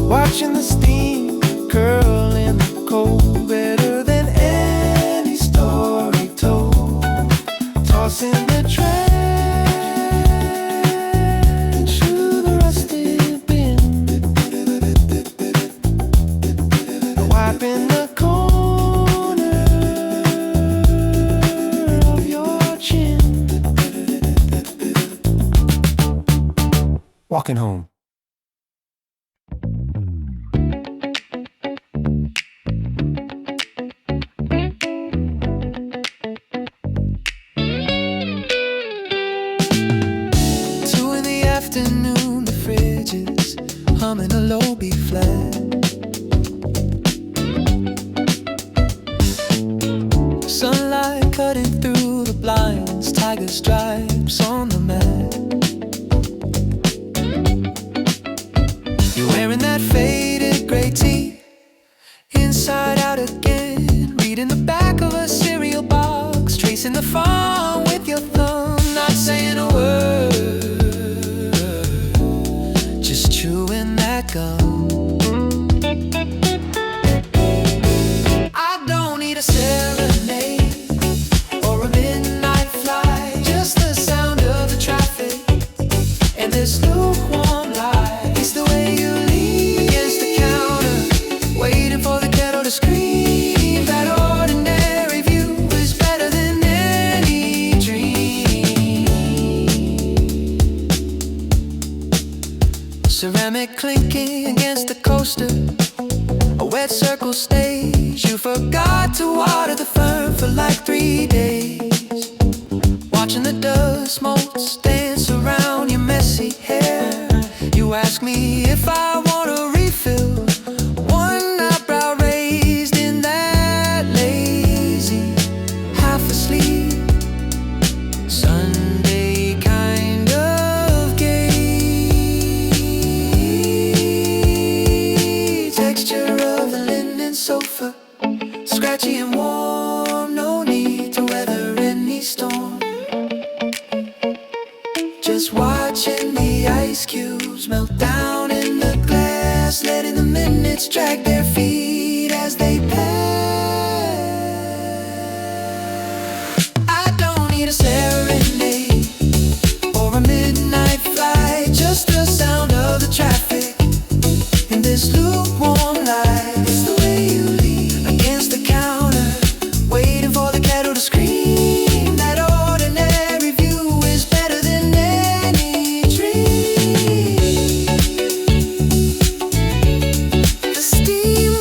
Speaker 1: Watching the steam curl in the cold, better than any story told. Tossing the trash to the rusty bin. Wiping the corner of your chin. Walking home.
Speaker 2: Afternoon, the fridge is humming a low B flat. Sunlight cutting through the blinds, tiger stripes on the mat. You're wearing that faded gray tee, inside out again, reading the back of a cereal box, tracing the farm with your thumb, not saying a word. Chewing that gum. I don't need a serenade or a midnight flight. Just the sound of the traffic and this lukewarm light. It's the way you lean against the counter, waiting for the kettle to scream. That ordinary view is better than any dream. Ceramic clinking against the coaster, a wet circle stage. You forgot to water the fern for like 3 days. Watching the dust motes dance around your messy hair. You ask me if I want a refill, one eyebrow raised in that lazy, half asleep Sunday kind of gay. Texture of a linen sofa, scratchy and warm, no need to weather any storm. Just watching the ice cubes melt down in the glass, letting the minutes drag their feet as they pass. I don't need a serenade or a midnight flight, just the sound of the traffic in this lukewarm light. It's the way you lean against the counter, waiting for the kettle to scream. That ordinary view is better than any dream. The steam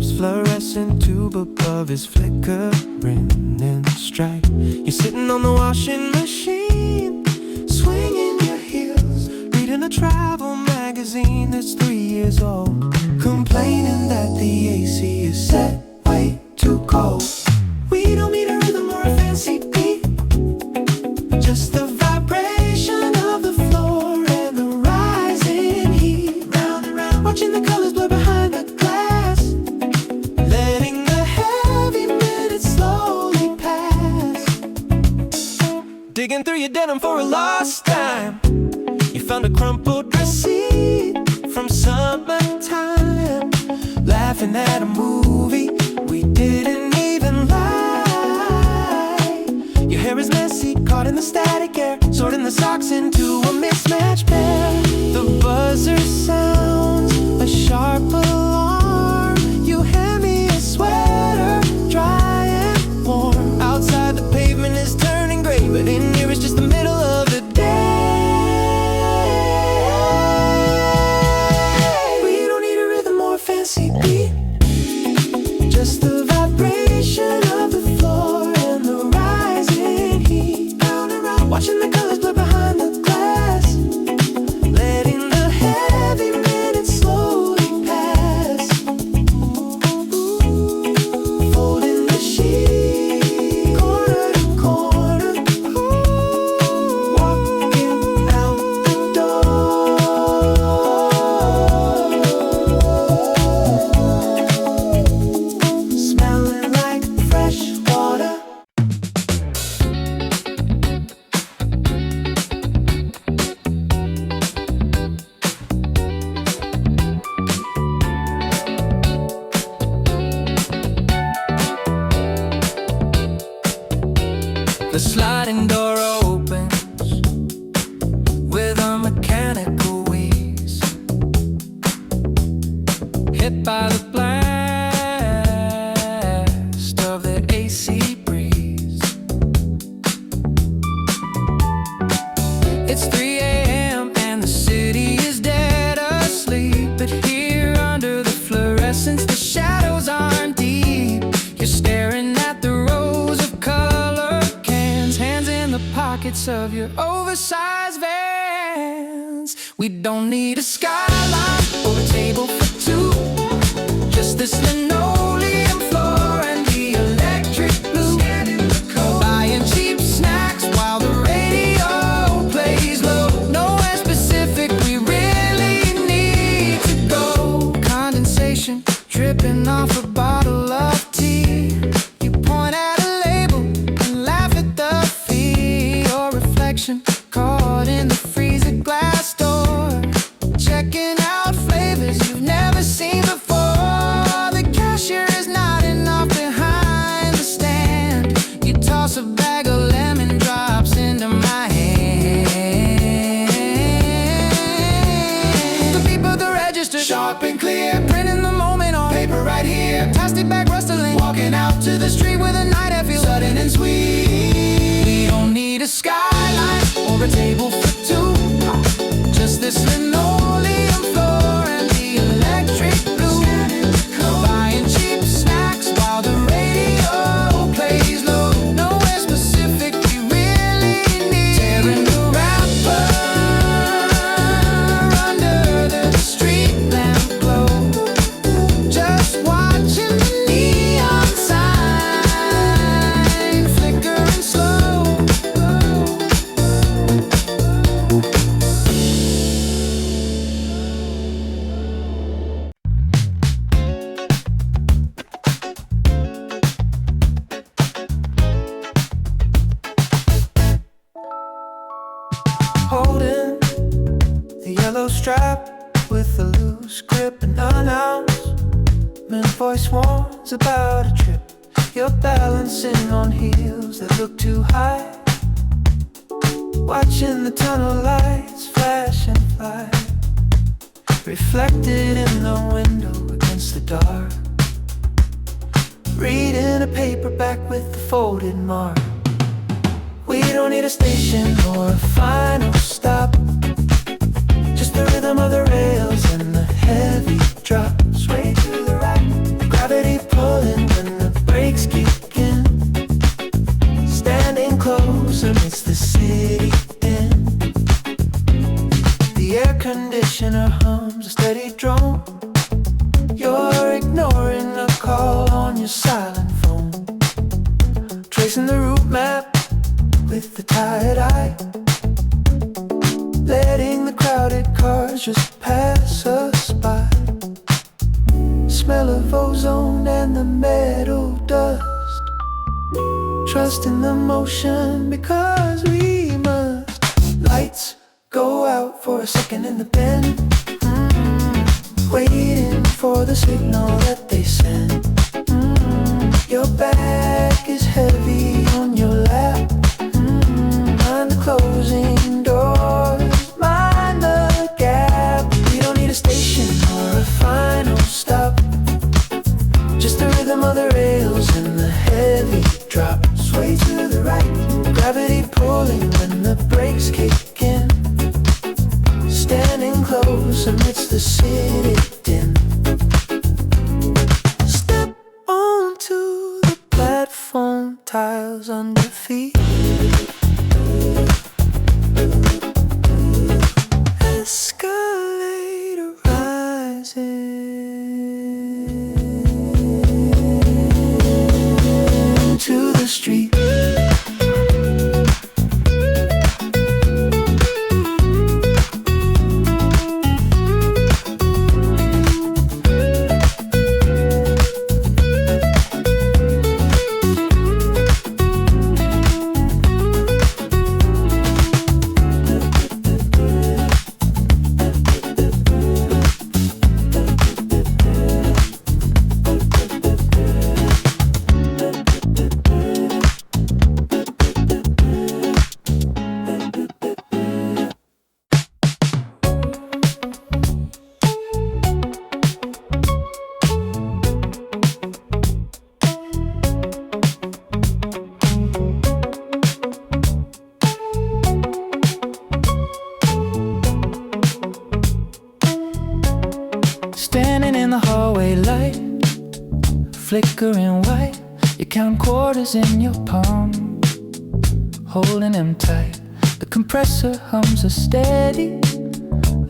Speaker 2: His fluorescent tube above is flickering in stripe. You're sitting on the washing machine, swinging your heels, reading a travel magazine that's 3 years old, complaining that the AC is set way too cold. We don't need a rhythm or a fancy beat, just the vibration of the floor and the rising heat. Round and round, watching the colors blur behind the glass, letting the heavy minutes slowly pass. Digging through your denim for a lost time, you found a crumpled receipt from summertime, laughing at a movie we didn't even like. Your hair is messy, caught in the static air, sorting the socks into a mismatched pair. The buzzer sounds a sharp alarm. You hand me a sweater, dry and warm. Outside the pavement is turning gray, but in here it's just the middle of the day. We don't need a rhythm or a fancy beat, just the vibration of the floor and the rising heat. Round and round, watching the colors blur behind the glass, letting the heavy minutes slowly pass. Folding the sheet, corner to corner, walking out the door, smelling like fresh water. The sliding door opens with a mechanical wheeze, hit by the blast of the AC breeze. It's 3 a.m. and the city is dead asleep, but here under the fluorescence the shadows aren't deep. You're staring at the rows of color cans, hands in the pockets of your oversized Vans. We don't need a skyline or a table for two, just this linoleum floor and the electric blue. Buying cheap snacks while the radio plays low. Nowhere specific we really need to go. Condensation dripping off a bottle of tea. You point at a label and laugh at the fee. Your reflection caught in the freezer glass door, checking out flavors you've never seen before. The cashier is nodding off behind the stand. You toss a bag of lemon drops into my hand. The beep of the register, sharp and clear, printing the moment on paper right here. Plastic bag rustling, walking out to the street with a night air feels sudden and sweet. We don't need a skyline or a table for two, just this linoleum floor and the electric blue. Buying cheap snacks while the radio plays low. Nowhere specific we really need. Tearing the wrapper under the street lamp glow, just watching the neon sign flickering slow. Holding the yellow strap with a loose grip, an announcement voice warns about a trip. You're balancing on heels that look too high, watching the tunnel lights flash and fly, reflected in the window against the dark. Reading a paperback with the folded mark. We don't need a station or a final stop, just the rhythm of the rails and the heavy drops. Sway to the right, gravity
Speaker 1: your silent phone, tracing the route map with the tired eye, letting the crowded cars just pass us by. Smell of ozone and the metal dust, trust in the motion because we must. Lights go out for a second in the bend, waiting for the signal that they send. Your back is heavy on your lap, mind the closing doors, mind the gap. We don't need a station or a final stop, just the rhythm of the rails and the heavy drop. Sway to the right, gravity pulling when the brakes kick in, standing close amidst the city din. Step onto the platform tiles under feet, escalator rising to the street. Standing in the hallway light, flickering white, you count quarters in your palm, holding them tight. The compressor hums a steady,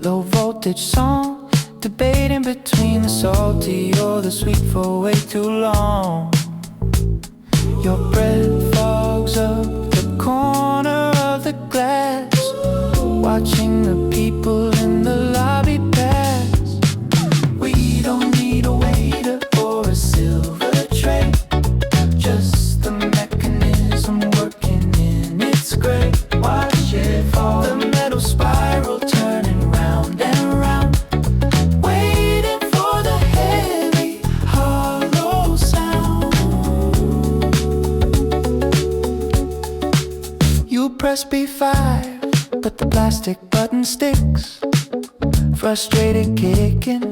Speaker 1: low voltage song, debating between the salty or the sweet for way too long. Your breath fogs up the corner of the glass, watching the people in the lobby pass. We don't need a waiter or a silver tray, just the mechanism working in its gray. Watch it fall, the metal spiral turning round and round, waiting for the heavy, hollow sound. You press B5, but the plastic button sticks, frustrated kicking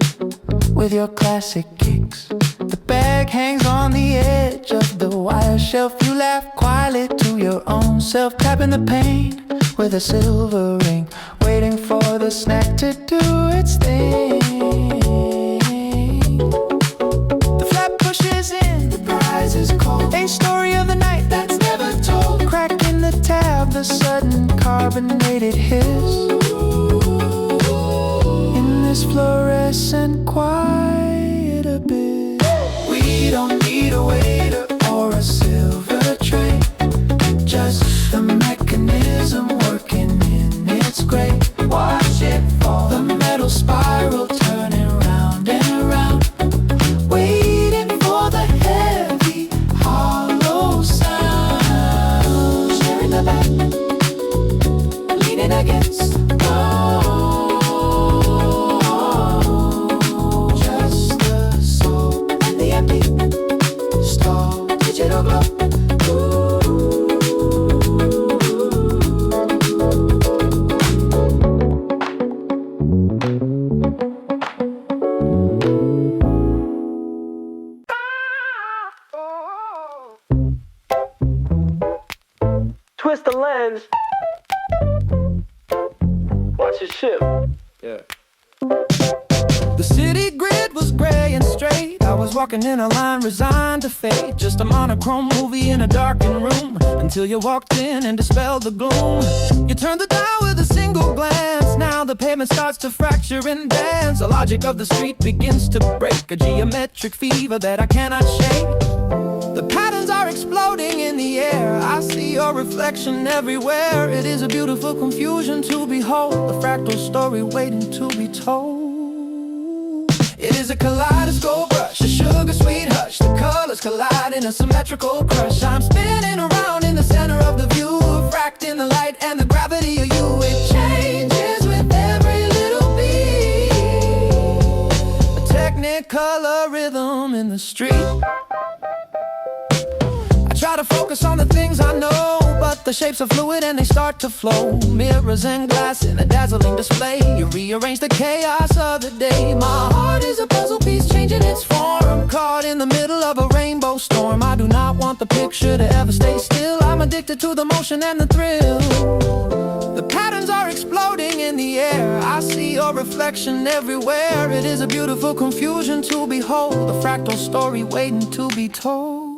Speaker 1: with your classic kicks. The bag hangs on the edge of the wire shelf. You laugh quietly to your own self, tapping the pane with a silver ring, waiting for the snack to do its thing. The flap pushes in, the prize is cold, a story of the night that's never told. Cracking the tab, the sudden carbonated hiss, this fluorescent quiet abyss. We don't need a waiter or a silver tray, just the mechanism working in its gray. Watch it fall, the metal spiral turning round and round, waiting for the heavy, hollow sound. Sharing the back, leaning against the wall.
Speaker 2: Twist the lens. Watch your ship. Yeah.
Speaker 1: The city grid was gray and straight. I was walking in a line resigned to fate, just a monochrome movie in a darkened room, until you walked in and dispelled the gloom. You turned the dial with a single glance. Now the pavement starts to fracture and dance. The logic of the street begins to break, a geometric fever that I cannot shake.
Speaker 2: your reflection everywhere. It is a beautiful confusion to behold, the fractal story waiting to be told. It is a kaleidoscope rush, a sugar sweet hush. The colors collide in a symmetrical crush. I'm spinning around in the center of the view, refracting the light and the gravity of you. It changes with every little beat, a technicolor rhythm in the street. Try to focus on the things I know, but the shapes are fluid and they start to flow. Mirrors and glass in a dazzling display. You rearrange the chaos of the day. My heart is a puzzle piece changing its form, caught in the middle of a rainbow storm. I do not want the picture to ever stay still. I'm addicted to the motion and the thrill. The patterns are exploding in the air. I see your reflection everywhere. It is a beautiful confusion to behold, the fractal story waiting to be told.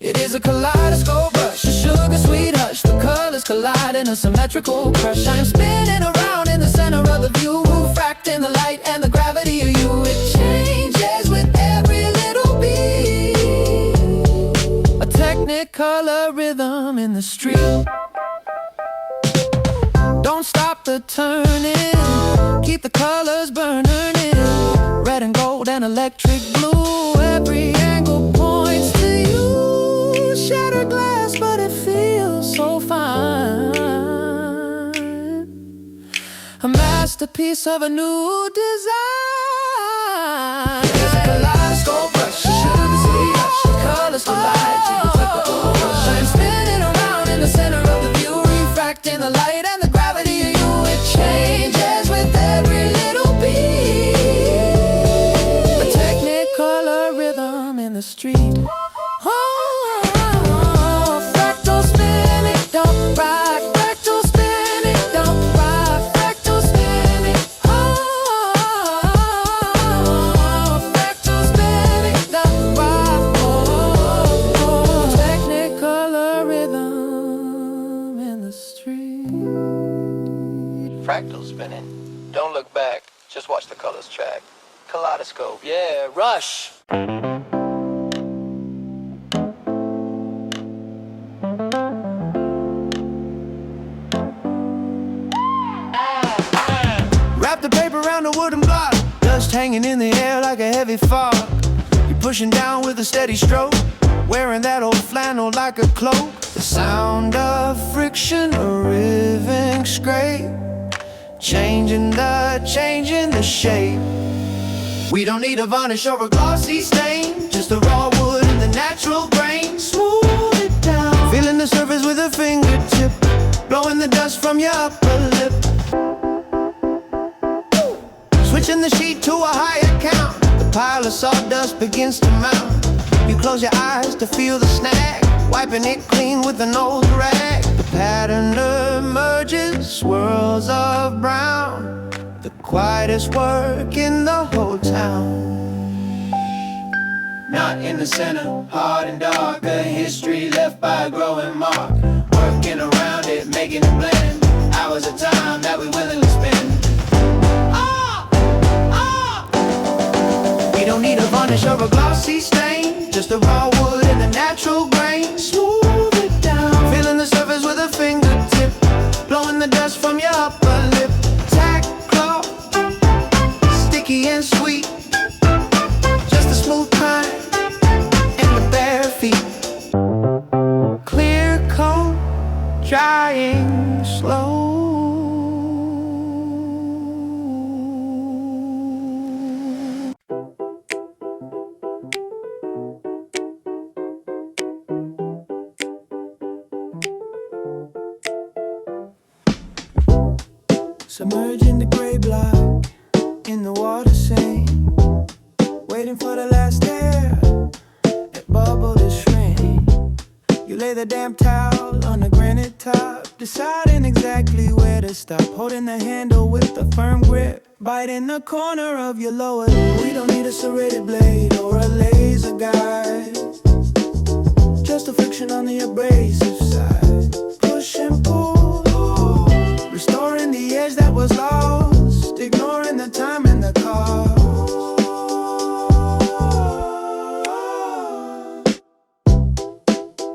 Speaker 2: It is a kaleidoscope rush, a sugar sweet hush. The colors collide in a symmetrical crush. I'm spinning around in the center of the view, refracting the light and the gravity of you. It changes with every little beat, a technicolor rhythm in the street. Don't stop the turning, keep the colors burning. Red and gold and electric blue, every angle points to you. Shattered glass, but it feels so fine. A masterpiece of a new design. It's a kaleidoscope rush, a sugar sweet hush. The colors collide, I'm spinning around in the center of the view, refracting the light and the gravity of you. It changes with every little beat, a technicolor rhythm in the street.
Speaker 5: Fractal spinning. Don't look back, just watch the colors track. Kaleidoscope, yeah, rush.
Speaker 2: Wrap the paper around a wooden block, dust hanging in the air like a heavy fog. You're pushing down with a steady stroke, wearing that old flannel like a cloak. The sound of friction, a rhythmic scrape, changing the shape. We don't need a varnish or a glossy stain, just a raw wood and the natural grain. Smooth it down, feeling the surface with a fingertip, blowing the dust from your upper lip. Switching the sheet to a higher count, the pile of sawdust begins to mount. You close your eyes to feel the snag, wiping it clean with an old rag. The pattern emerges, swirls of brown, the quietest work in the whole town. Not in the center, hard and dark, a history left by a growing mark. Working around it, making it blend, hours of time that we willingly spend. We don't need a varnish or a glossy stain, just a raw wood and a natural grain. Smooth it down, feeling the surface with a fingertip, blowing the dust from your upper lip. Tack cloth, sticky and sweet, just a smooth kind in the bare feet. Clear coat, drying slow. Submerging the gray block in the water scene, waiting for the last air that bubble to shrink. You lay the damp towel on the granite top, deciding exactly where to stop, holding the handle with a firm grip, biting the corner of your lower lip. We don't need a serrated blade or a laser guide, just a friction on the abrasive side. Push and pull, restoring the edge that was lost, ignoring the time and the cost.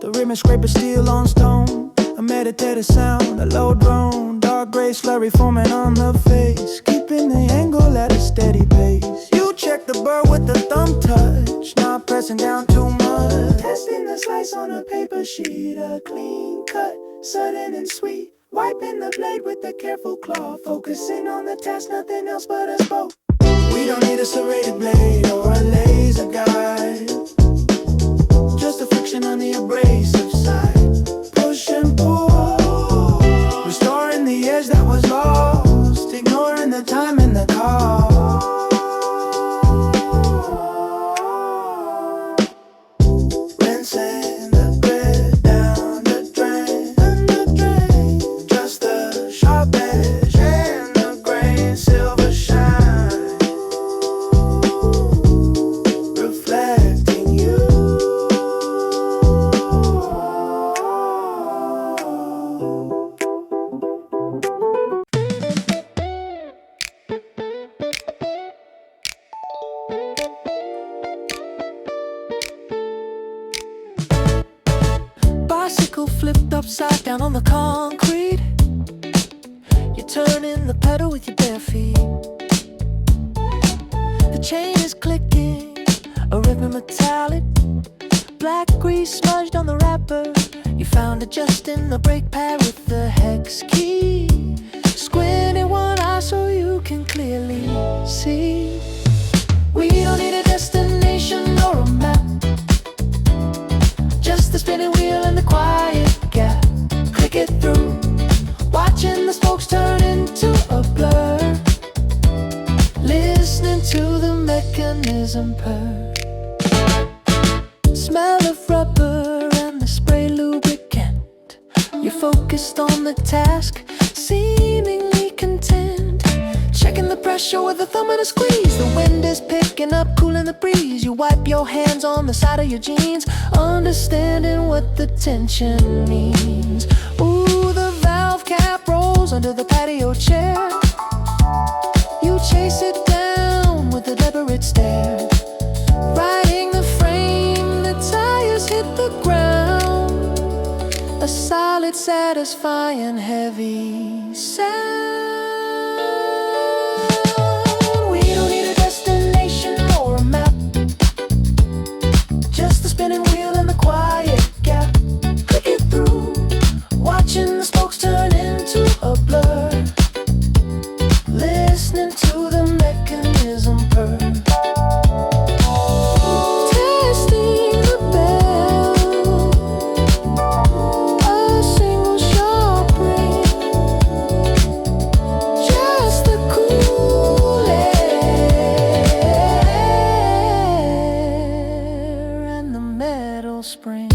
Speaker 1: The rhythm scrape of steel on stone, a meditative sound, a low drone, dark gray slurry forming on the face, keeping the angle at a steady pace. You check the burr with the thumb touch, not pressing down too much. Testing the slice on a paper sheet, a clean cut, sudden and sweet. Wiping the blade with a careful claw, focusing on the task, nothing else but us both. We don't need a serrated blade or a laser guide, just a friction on the abrasive side. Push and pull, restoring the edge that was lost, ignoring the time and the cost. Rinsing the grit down the drain, just the sharp edge and the grain, silver shine, reflecting you.
Speaker 2: Bicycle flipped upside down on the concrete. You're turning the pedal with your bare feet. The chain is clicking, a rhythm metallic. Black grease smudged on the wrapper. You found adjusting the brake pad with the hex key. Squinting one eye so you can clearly see. We don't need a destination or a map, just the spinning wheel and the quiet gap. Click it through, watching the spokes turn into a blur, listening to the mechanism purr. Smell of rubber and the spray lubricant. You're focused on the task, seemingly content. Checking the pressure with a thumb and a squeeze. The wind is picking up, cooling the breeze. You wipe your hands on the side of your jeans, understanding what the tension means. Ooh, the valve cap rolls under the patio chair. You chase it down with a deliberate stare. Riding the frame, the tires hit the ground. A solid, satisfying, heavy sound. We don't need a destination or a map, just the spinning wheel and the quiet gap. Click it through, watching the spokes turn into a blur, listening to the mechanism purr. Testing the bell, a single sharp ring, just the cool air and the metal spring.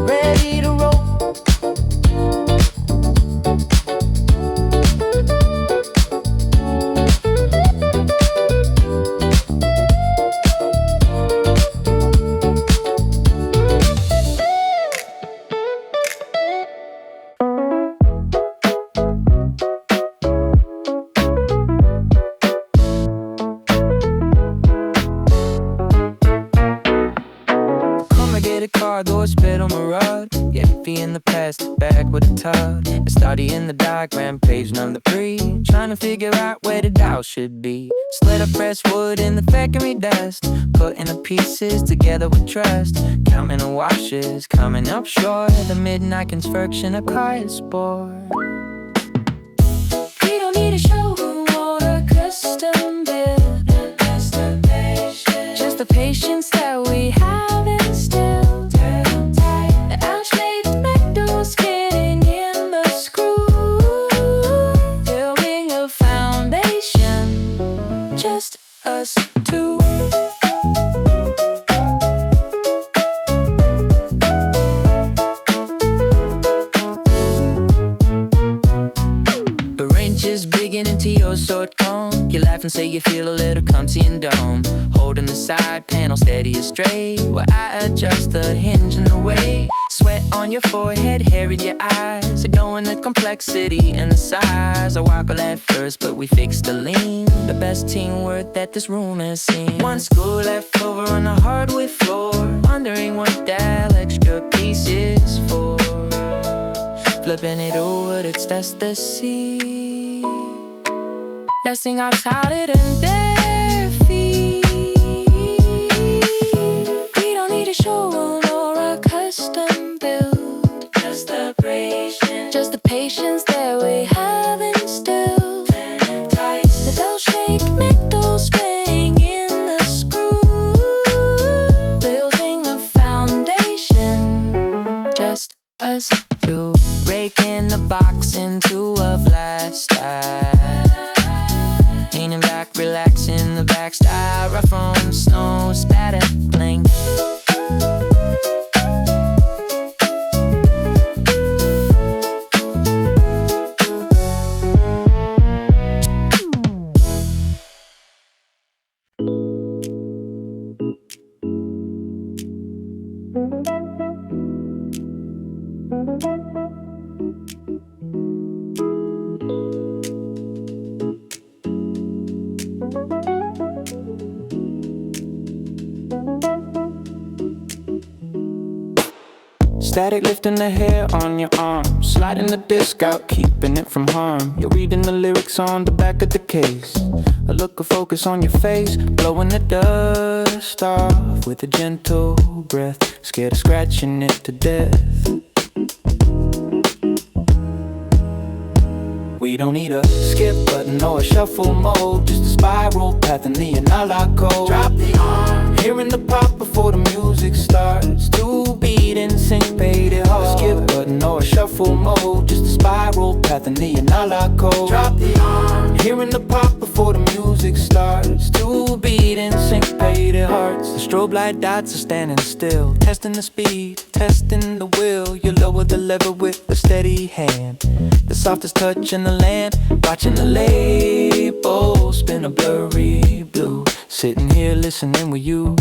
Speaker 2: Ready to roll. Corrugated cardboard spit on my rug. Iffy in the plastic bag with a tug. And study in the diagram, page number 3. Trying to figure out where the dial should be. Slit a fresh wood in the factory dust. Putting the pieces together with trust. Counting the washes, coming up short. The midnight construction of car sport. We don't need a showroom or a custom build. Just the patience that we have instilled. The ouch made the metal skinning in the screw. Building a foundation, just us two. The wrench is digging into your sword cone. You laugh and say you feel a little comfy and dome. Holding the side panel steady and straight, while I adjust the hinge in the way. Sweat on your forehead, hair in your eyes, ignoring the complexity and the size. I wobble at first, but we fixed the lean. The best teamwork that this room has seen. One screw left over on the hardwood floor. wondering what that extra piece is for. Flipping it over to test the sea, testing our talent and their feet. We don't need a showroom or a custom build, just the patience that we have instilled. The bell shake, metal string in the screw, building a foundation, just us two. Breaking the box into a flat style, leaning back, relaxing the back, styrofoam, snow, spatter, blink. Static lifting the hair on your arm, sliding the disc out, keeping it from harm. You're reading the lyrics on the back of the case, a look of focus on your face, blowing the dust off with a gentle breath, scared of scratching it to death. We don't need a skip button or a shuffle mode, just a spiral path in the analog code. Drop the arm, hearing the pop before the music starts. Two beat in syncopated heart. Skip button or a shuffle mode, just a spiral path in the analog code. Drop the arm, hearing the pop before the music starts. Two beat in syncopated hearts. The strobe light dots are standing still, testing the speed, testing the will. You lower the lever with a steady hand, the softest touch in the land, watching the label spin a blurry blue. Sitting here listening with you.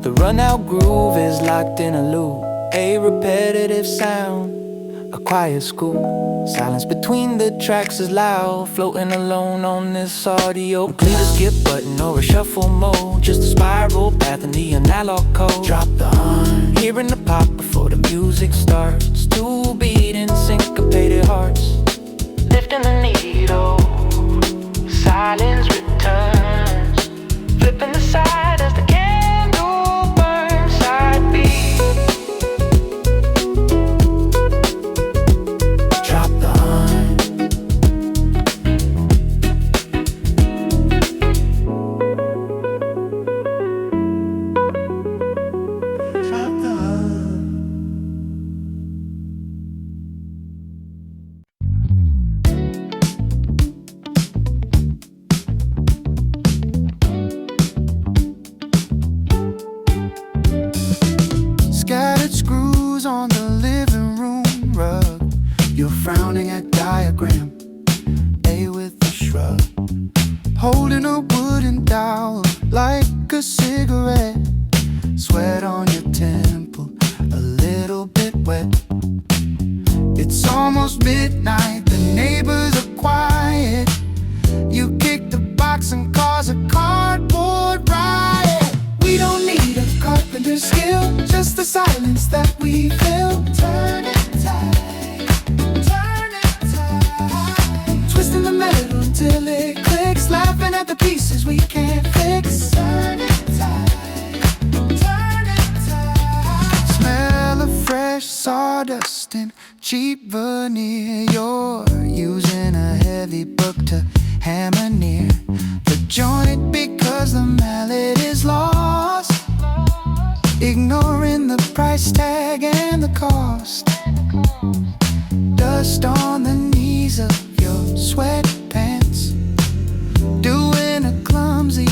Speaker 2: The run out groove is locked in a loop, a repetitive sound, a quiet school. Silence between the tracks is loud, floating alone on this audio. Complete a skip button or a shuffle mode, just a spiral path in the analog code. Drop the horn, hearing the pop before the music starts. Two beat in syncopated hearts, lifting the needle, silence returns, flipping the side as the candle burns. Side B, drop the horn. Drop the horn.
Speaker 1: Scattered screws on the living room rug. You're frowning at diagram, A with a shrug. Holding a wooden dowel like a cigarette. Sweat on your temple, a little bit wet. It's almost midnight, the neighbors are quiet. You kick the box and cause a cardboard riot. We don't need a carpenter's skill, just the silence that we feel. Turn it tight, turn it tight. Twisting the metal until it clicks, laughing at the pieces we can't fix. Turn it tight, turn it tight. Smell of fresh sawdust and cheap veneer. You're using a heavy book to hammer near the joint because the mallet is lost. Ignoring the price tag and the cost. Dust on the knees of your sweatpants, doing a clumsy,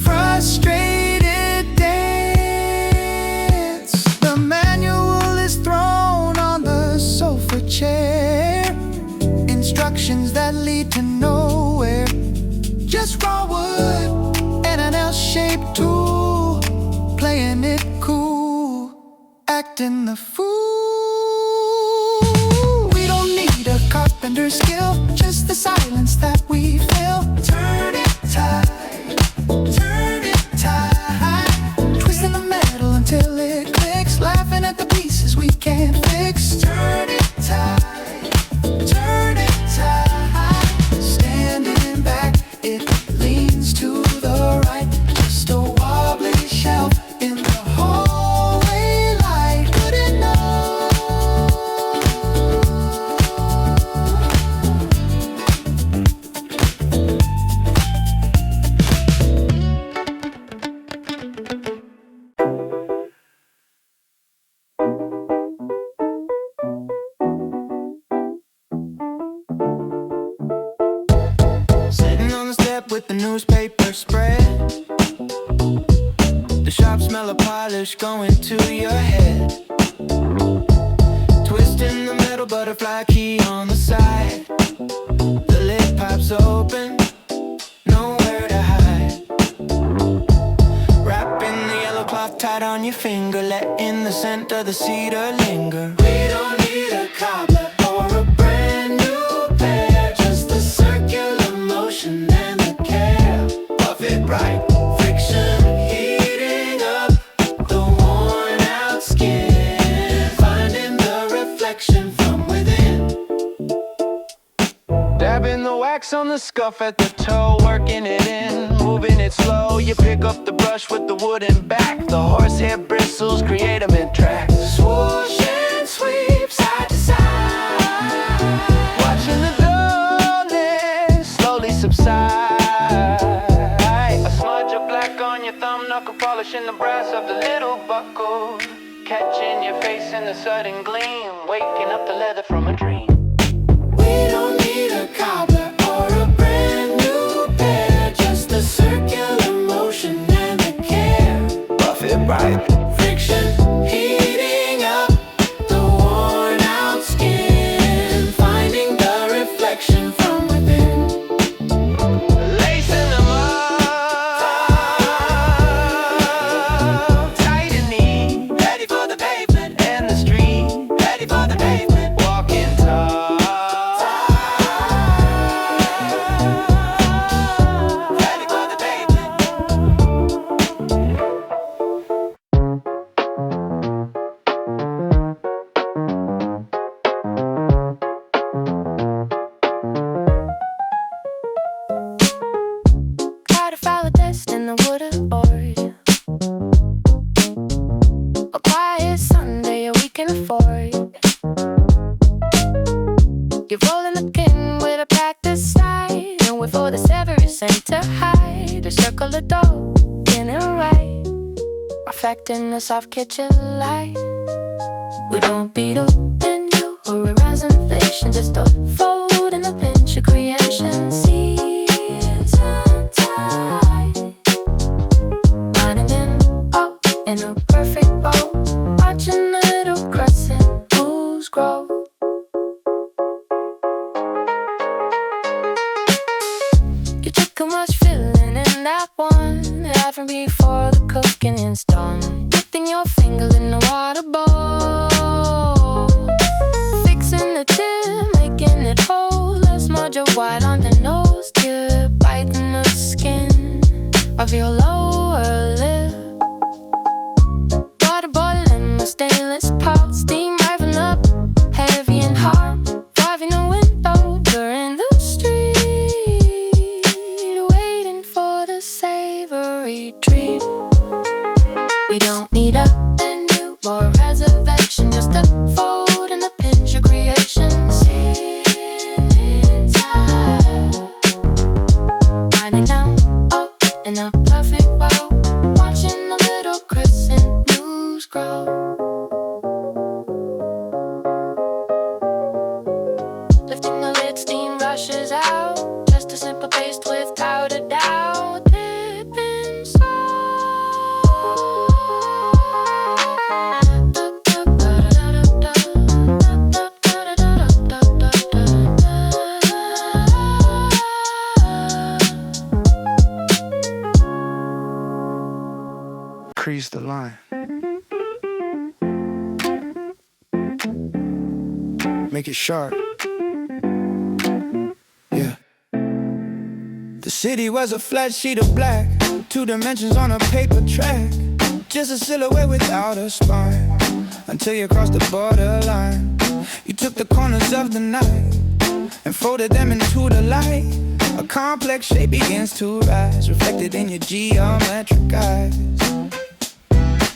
Speaker 1: frustrated dance. The manual is thrown on the sofa chair, instructions that lead to nowhere. Just raw wood and an L-shaped tool, playing it cool, acting the fool. We don't need a carpenter's skill, just the silence that we feel. Turn it tight, turn it step with the newspaper spread. The sharp smell of polish going to your head. Twisting the metal butterfly key on the side. The lid pops open, nowhere to hide. Wrapping the yellow cloth tight on your finger, letting the scent of the cedar linger. We don't need a cobbler or a brand new pair, just the circular motion and the care. Buff it bright, friction heating up the worn out skin, finding the reflection from within.
Speaker 2: Dabbing the wax on the scuff at the toe, working it in, moving it slow. You pick up the brush with the wooden back. The horsehair bristles create a mid-track.
Speaker 1: Swoosh and sweep side to side,
Speaker 2: Watching the dullness slowly subside. A smudge of black on your thumb, knuckle polishing the brass of the little buckle. Catching your face in the sudden gleam, waking up the leather from a dream.
Speaker 1: we don't need a cobbler or a brand new pair, just the circular motion and the care.
Speaker 2: Buff it bright,
Speaker 1: Friction heating up the worn out skin, finding the reflection from within.
Speaker 2: lacing them up, tight and neat,
Speaker 1: Ready for the pavement,
Speaker 2: and the street,
Speaker 1: ready for the pavement.
Speaker 2: walking tall.
Speaker 1: Ready for the pavement.
Speaker 6: Try to follow dust in the wood aboard. A quiet Sunday a we can afford. You're rolling the pin with a practice slide, and wait for the Severus center high. The circle of dough, getting it right, reflecting the soft kitchen light. We don't beat up and do or a rise inflation, just a fold and a pinch of creation. Seeds untied, lining them up in a perfect bow, watching the little crescent moves grow. You took too much filling in that one, laughing before the cooking is done. Dipping your finger in the water bowl, fixing the tip, making it whole. A smudge of white on the nose tip, biting the skin of your lower lip. Water boiling, my stainless pot, steam rising up, heavy and hard, driving a window during the street, waiting for the savory treat. We don't need a menu or reservation, just a fold and a pinch of creation. Sitting inside, winding down up in a perfect bow, watching the little crescent moves grow. Lifting the lid, steam rushes out, just a simple paste with powder down. Dipping
Speaker 1: Crease the line. Make it sharp. Yeah. The city was a flat sheet of black, 2 dimensions on a paper track, just a silhouette without a spine, until you crossed the borderline. You took the corners of the night and folded them into the light. A complex shape begins to rise, reflected in your geometric eyes.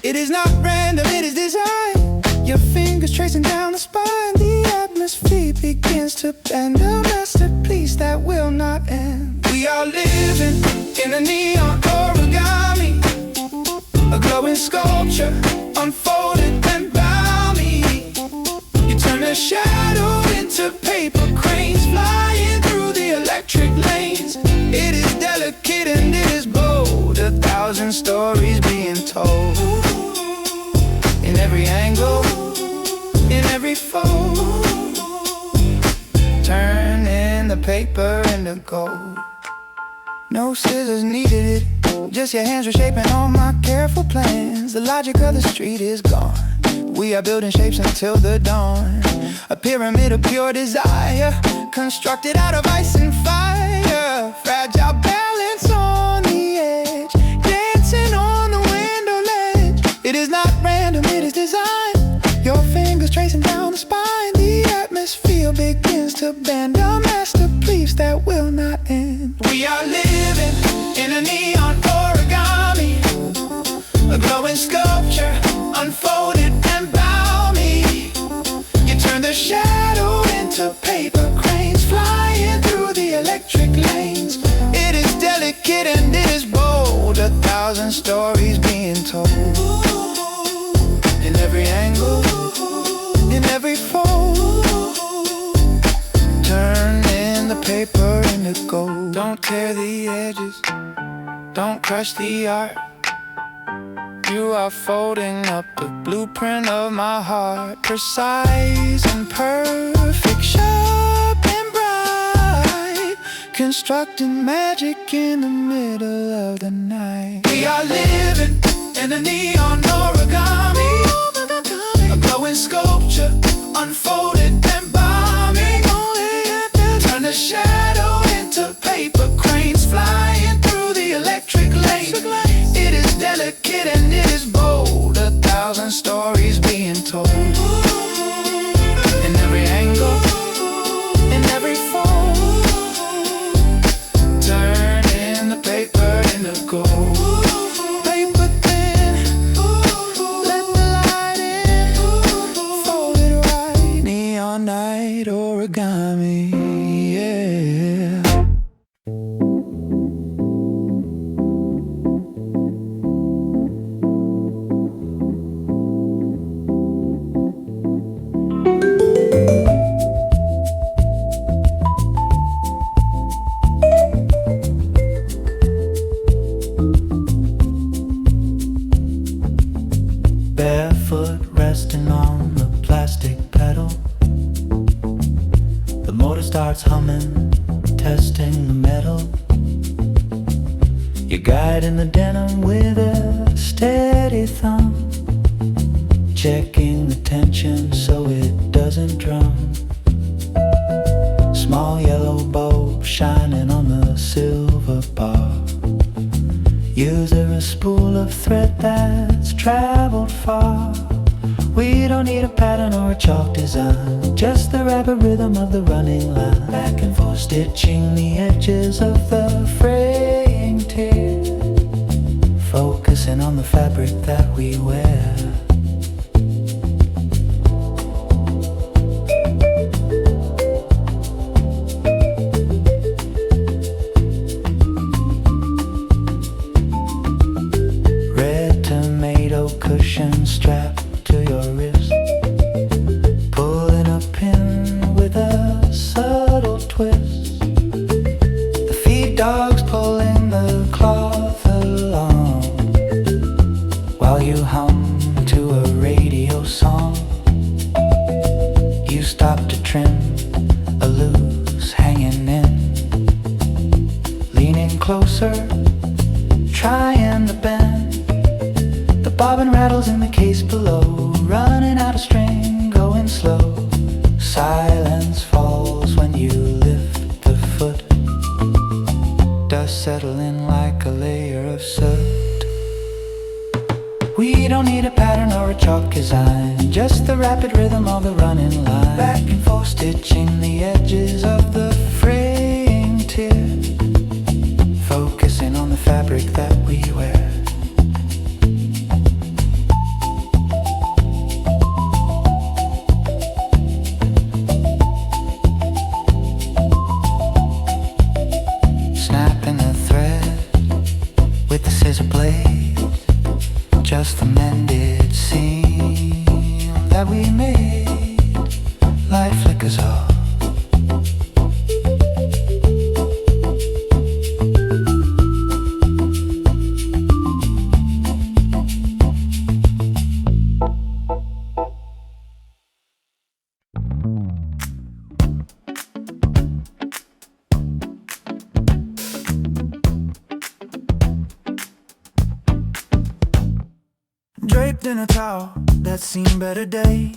Speaker 1: It is not random, it is design. Your fingers tracing down the spine. The atmosphere begins to bend, a masterpiece that will not end. We are living in a neon origami, a glowing sculpture unfolded and balmy. You turn a shadow into paper cranes, flying through the electric lanes. It is delicate. stories being told. In every angle, in every fold, turning the paper into gold. No scissors needed it, just your hands reshaping all my careful plans. The logic of the street is gone. We are building shapes until the dawn. A pyramid of pure desire, constructed out of ice and fire. Fragile balance on the edge, dancing on the window ledge. It is not random, it is design. Your fingers tracing down the spine. The atmosphere begins to bend, a masterpiece that will not end. We are living in a neon origami, a glowing sculpture unfolded and balmy. You turn the shadow into paper cranes, flying through the electric lanes. It is delicate and it is bold, 1,000 stories being told. In every angle, in every fold, turning the paper into gold. Don't tear the edges, don't crush the art. You are folding up the blueprint of my heart, precise and perfect, sharp and bright, constructing magic in the middle of the night. We are living in a neon origami, a glowing sculpture unfolded and balmy. Turn the shadow into paper cranes, flying through the electric lanes. It is delicate and it is bold, 1,000 stories being told. In every angle, in every fold, turning the paper into gold. Paper thin, let the light in, fold it right. Neon night origami, yeah.
Speaker 2: Barefoot resting on the plastic pedal, the motor starts humming, testing the metal. You're guiding the denim with a steady thumb, checking the tension so it doesn't drum. Small yellow bulb shining on the silver bar. Use a spool of thread that's traveled far. We don't need a pattern or a chalk design, just the rapid rhythm of the running line. Back and forth stitching the edges of the fraying tear, focusing on the fabric that we wear. Cushion strapped to your wrist, pulling a pin with a subtle twist. The feed dogs pulling the cloth along, while you hum to a radio song. You stop to trim a loose hanging in, leaning closer, trying to bend. Bobbin rattles in the case below, running out of string, going slow. Silence falls when you lift the foot, dust settling like a layer of soot. We don't need a pattern or a chalk design, just the rapid rhythm of the running line. Back and forth stitching the edges of the fraying tear, focusing on the fabric that we wear. Just the mended seam that we made, light flickers off.
Speaker 1: Wrapped in a towel that's seen better days.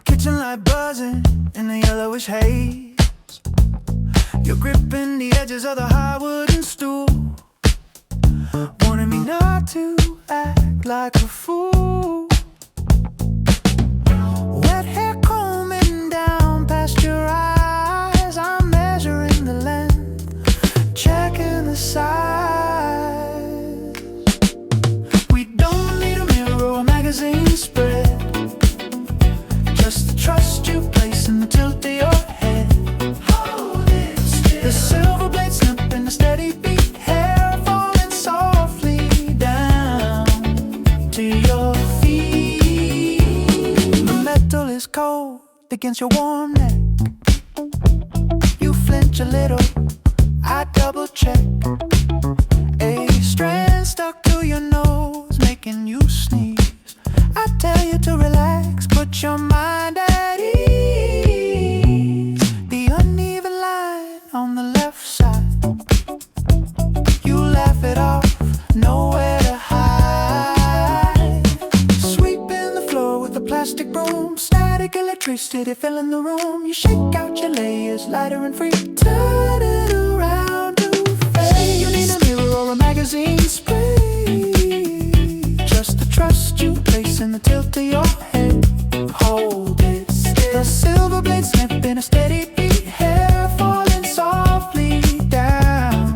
Speaker 1: Kitchen light buzzing in the yellowish haze. You're gripping the edges of the high wooden stool, warning me not to act like a fool. Wet hair combing down past your eyes. I'm measuring the length, checking the size. We don't need a mirror or a magazine spread, just the trust you place in the tilt of your head. Hold it still. The silver blade snapping a steady beat, hair falling softly down to your feet. The metal is cold against your warm neck. You flinch a little, I double check. A strand stuck to your nose, making you sneeze. I tell you to relax, put your mind at ease. The uneven line on the left side, you laugh it off, nowhere to hide. Sweeping the floor with a plastic broom, static electricity filling the room. You shake out your layers, lighter and free, turn it around to fade. You need a mirror or a magazine spray, just the trust you place in the tilt of your head. Hold it still. The silver blade snipping a steady beat, hair falling softly down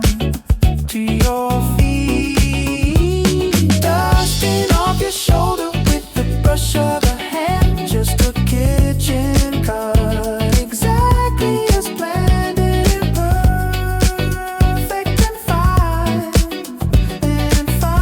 Speaker 1: to your feet. Dusting off your shoulder with the brush of a hand, just a kitchen cut, exactly as planned and perfect and fine, and fine.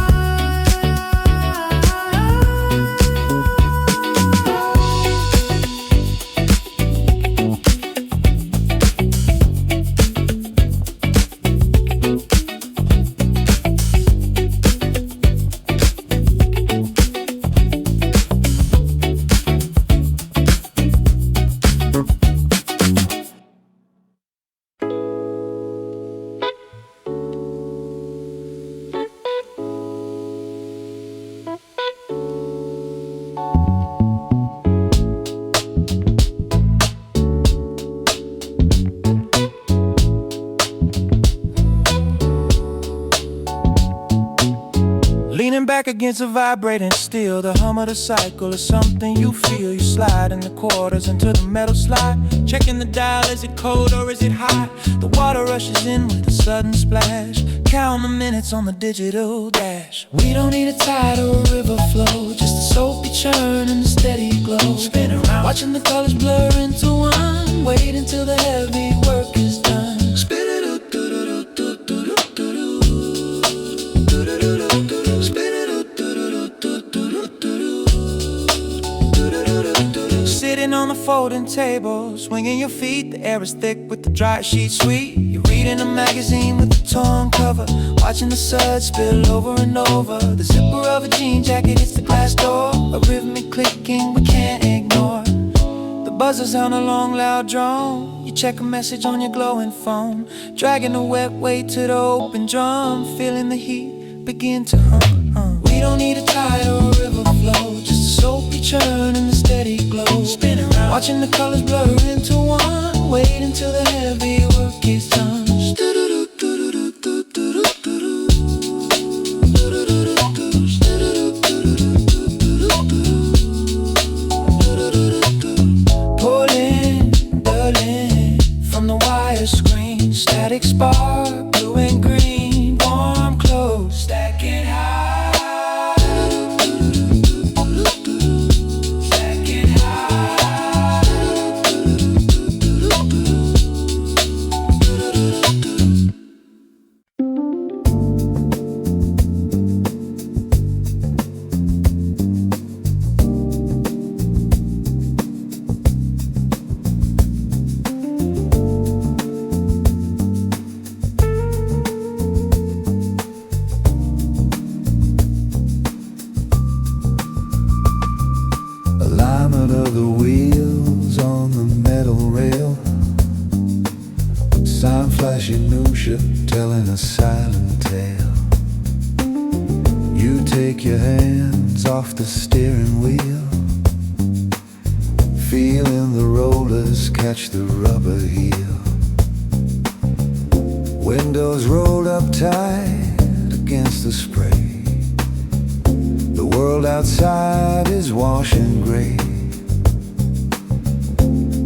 Speaker 1: Leaning back against a vibrating steel, the hum of the cycle is something you feel. You slide in the quarters into the metal slide, checking the dial, is it cold or is it hot? The water rushes in with a sudden splash, count the minutes on the digital dash. We don't need a tide or a river flow, just a soapy churn and a steady glow. Spin around, watching the colors blur into one, wait until the heavy work is done. Spin it out. Sitting on the folding table, swinging your feet, the air is thick with the dry sheet sweet. You're reading a magazine with a torn cover, watching the suds spill over and over. The zipper of a jean jacket hits the glass door, a rhythmic clicking we can't ignore. The buzzers on a long loud drone, you check a message on your glowing phone, dragging a wet weight to the open drum, feeling the heat begin to hum. We don't need a tide or a river flow, just a soapy churn and a steady glow. Spin around, watching the colors blur into one, wait until the heavy work is done. Pulling the lint from the wire screen, static spark, blue and green, warm clothes stacking high. Telling a silent tale. You take your hands off the steering wheel, feeling the rollers catch the rubber heel. Windows rolled up tight against the spray. The world outside is washing gray.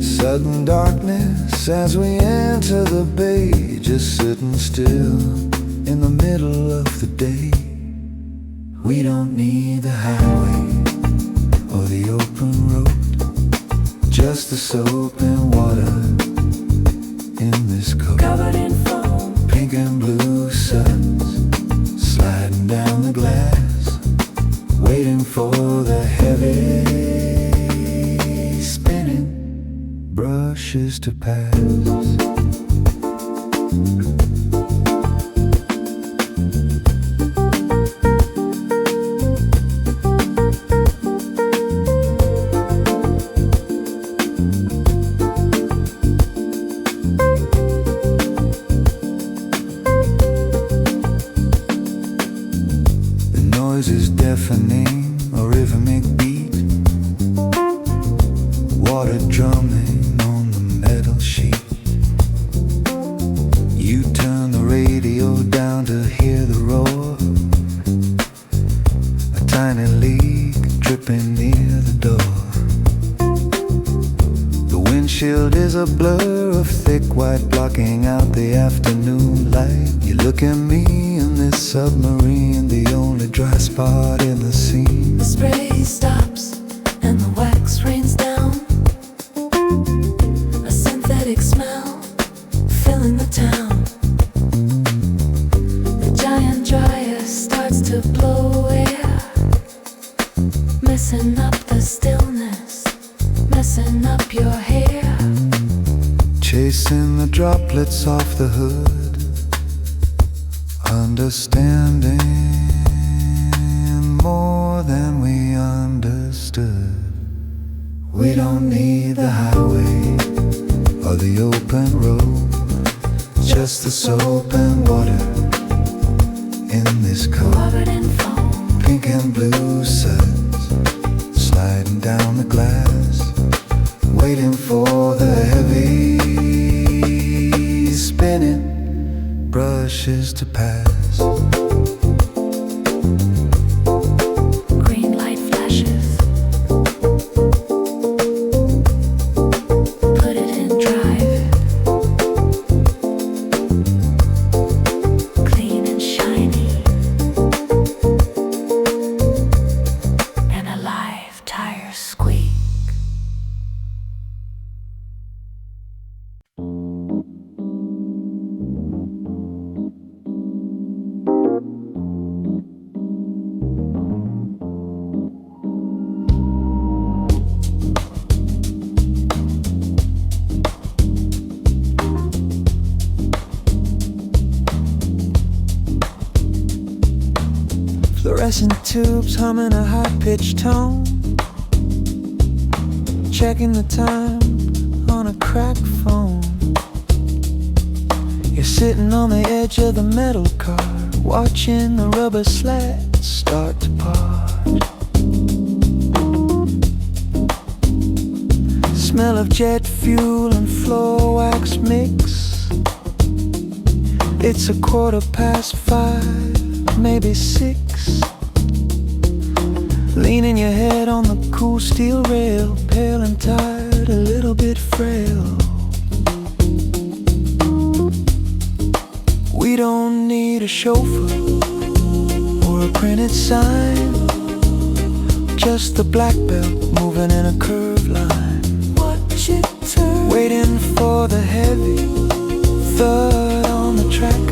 Speaker 1: Sudden darkness as we enter the bay, just sitting still in the middle of the day. We don't need the highway or the open road, just the soap and water in this coat.
Speaker 6: Covered in foam,
Speaker 1: Pink and blue suds sliding down the glass, waiting for the heavy spinning brushes to pass. Is deafening, a rhythmic beat, water drumming on the metal sheet. You turn the radio down to hear the roar, a tiny leak dripping near the door. The windshield is a blur of thick white blocking out the afternoon light. You look at me in this submarine, the only dry spot in the scene.
Speaker 6: the spray stops and the wax rains down. A synthetic smell filling the town. The giant dryer starts to blow air, messing up the stillness, messing up your hair.
Speaker 1: Chasing the droplets off the hood, understanding more than we understood. We don't need the highway or the open road, just the soap and water in this coat.
Speaker 6: Covered in foam,
Speaker 1: Pink and blue suds sliding down the glass, waiting for the heavy spinning brushes to pass.
Speaker 6: green light flashes. Put it in drive. Clean and shiny. And a live tire squeak.
Speaker 2: Fluorescent tubes humming a high-pitched tone, checking the time on a cracked phone. You're sitting on the edge of the metal car, watching the rubber slats start to part. Smell of jet fuel and floor wax mix. It's 5:15, maybe 6. Leaning your head on the cool steel rail, pale and tired, a little bit frail. We don't need a chauffeur or a printed sign, just the black belt moving in a curved line.
Speaker 6: Watch it turn.
Speaker 2: Waiting for the heavy thud on the track,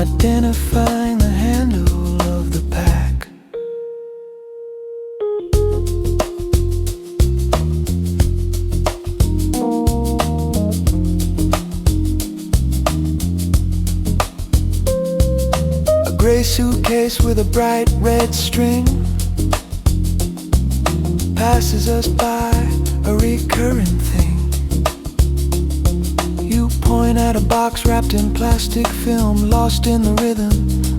Speaker 2: identifying the handle of the pack. A gray suitcase with a bright red string passes us by, a recurring thing. You point at a box wrapped in plastic film, lost in the rhythm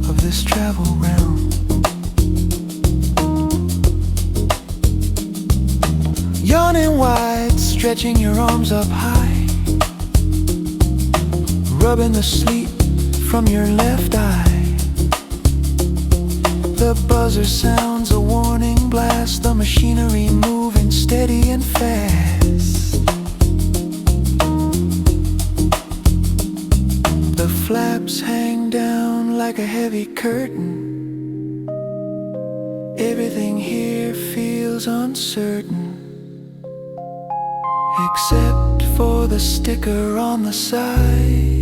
Speaker 2: of
Speaker 1: this travel realm. Yawning wide, stretching your arms up high, rubbing the sleep from your left eye. The buzzer sounds a warning blast, the machinery moving steady and fast. The flaps hang down like a heavy curtain. Everything here feels uncertain, except for the sticker on the side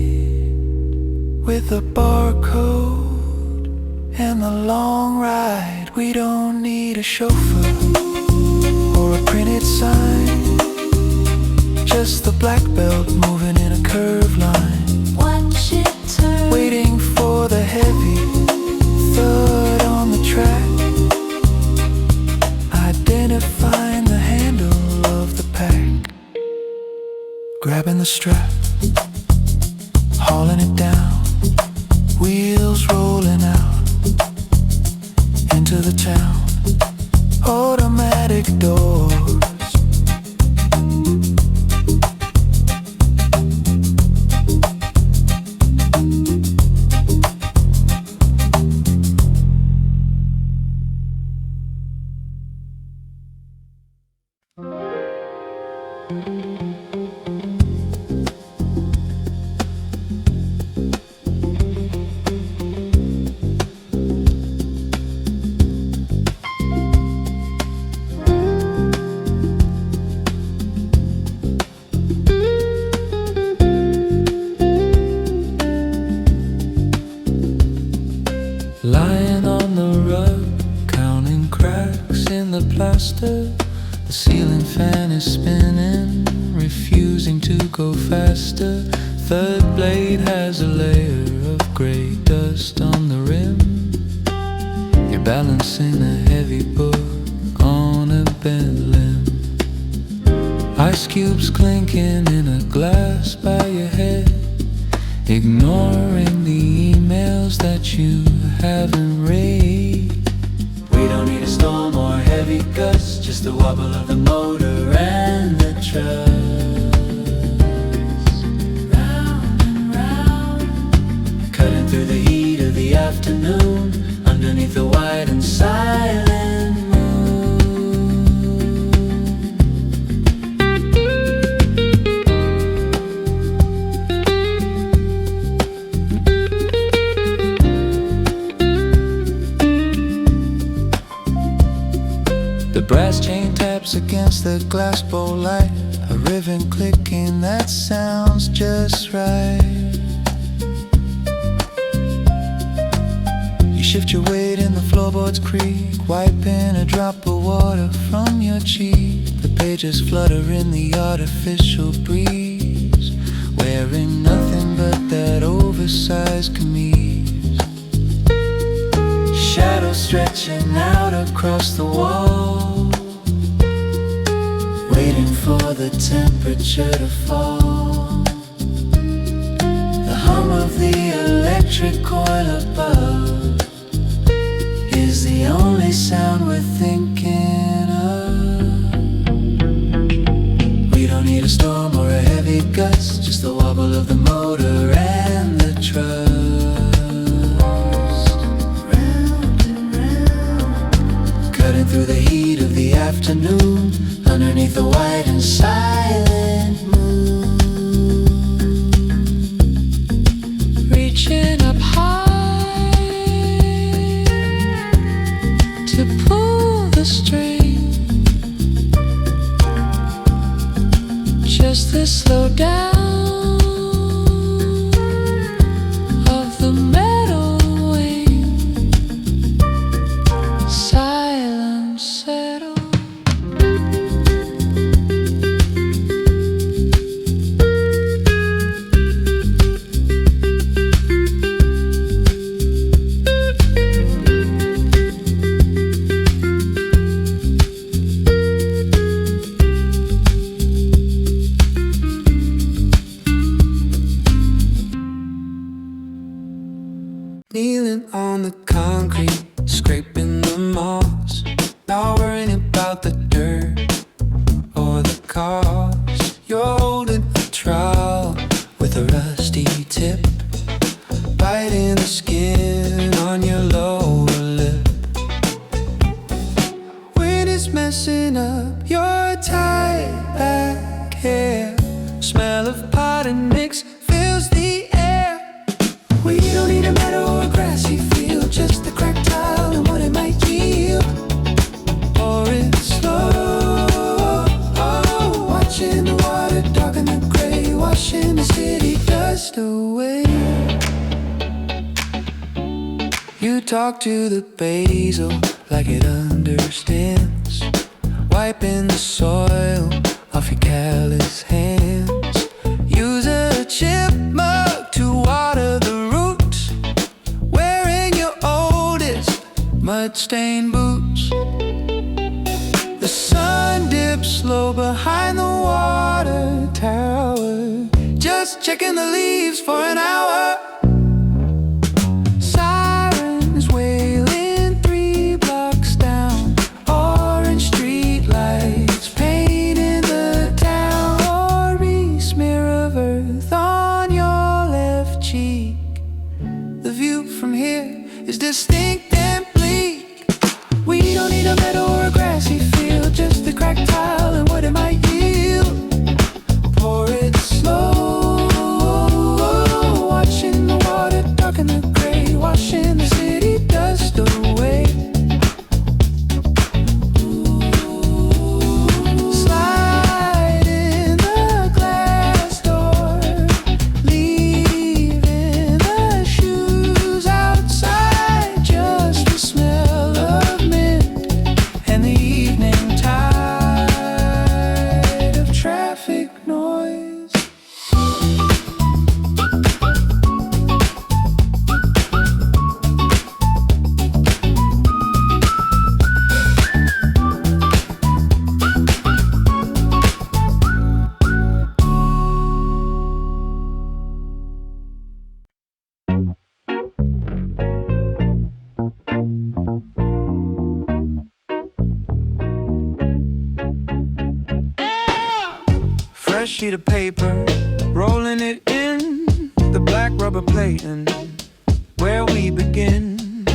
Speaker 1: with a barcode and the long ride. We don't need a chauffeur or a printed sign, just the black belt moving in a curved line.
Speaker 6: Watch it turn,
Speaker 1: Waiting for the heavy thud on the track, identifying the handle of the pack. Grabbing the strap, hauling it down, wheels rolling out into the town. Automatic doors, lying on the rug, counting cracks in the plaster. The ceiling fan is spinning, refusing to go faster. Third blade has a layer of grey dust on the rim. You're balancing a heavy book on a bent limb. Ice cubes clinking in a glass by your head, ignoring the emails that you haven't read. We don't need a storm or heavy gusts, just the wobble of the motor and the truss. Round and round, cutting through the heat of the afternoon, underneath the white and silent moon. The brass chain taps against the glass bowl light, a ribbon clicking that sounds just right. You shift your weight in the floorboards creak, wiping a drop of water from your cheek. The pages flutter in the artificial breeze, wearing nothing but that oversized kameez. Shadows stretching out across the wall, waiting for the temperature to fall. The hum of the electric coil above is the only sound we're thinking of. We don't need a storm or a heavy gust, just the wobble of the motor and the truss. Cutting through the heat of the afternoon, underneath the white and silent moon. Reaching up high to pull the string, just the slow down of the metal wing. Silence settle, Kneeling on the concrete, scraping the moss, not worrying about the dirt or the cost. You're holding a trowel with a rusty tip, biting the skin on your lower lip. Wind is messing up your tight back hair. Smell of pot and mix fills the air. We don't need a meadow or a grassy field, just the cracked tile and what it might yield. Pour it slow, watching the water darken the gray, washing the city dust away. You talk to the basil like it understands, wiping the soil off your callous hands. Use a chip mug to water the roots, wearing your oldest mud-stained boots. The sun dips slow behind the water tower, just checking the leaves for an hour. Sirens wailing 3 blocks down, orange street lights painting the town. Glory smear of earth on your left cheek. The view from here is distinct and bleak. We don't need a meadow or a grassy field, just the cracked tile and what it might yield. Pour it slow, watching the water darken the gray, washing the city dust away. Slide in the glass door, leaving the shoes outside, just the smell of mint and the evening tide of traffic noise. Fresh sheet of paper, rolling it in the black rubber plate, and where we begin.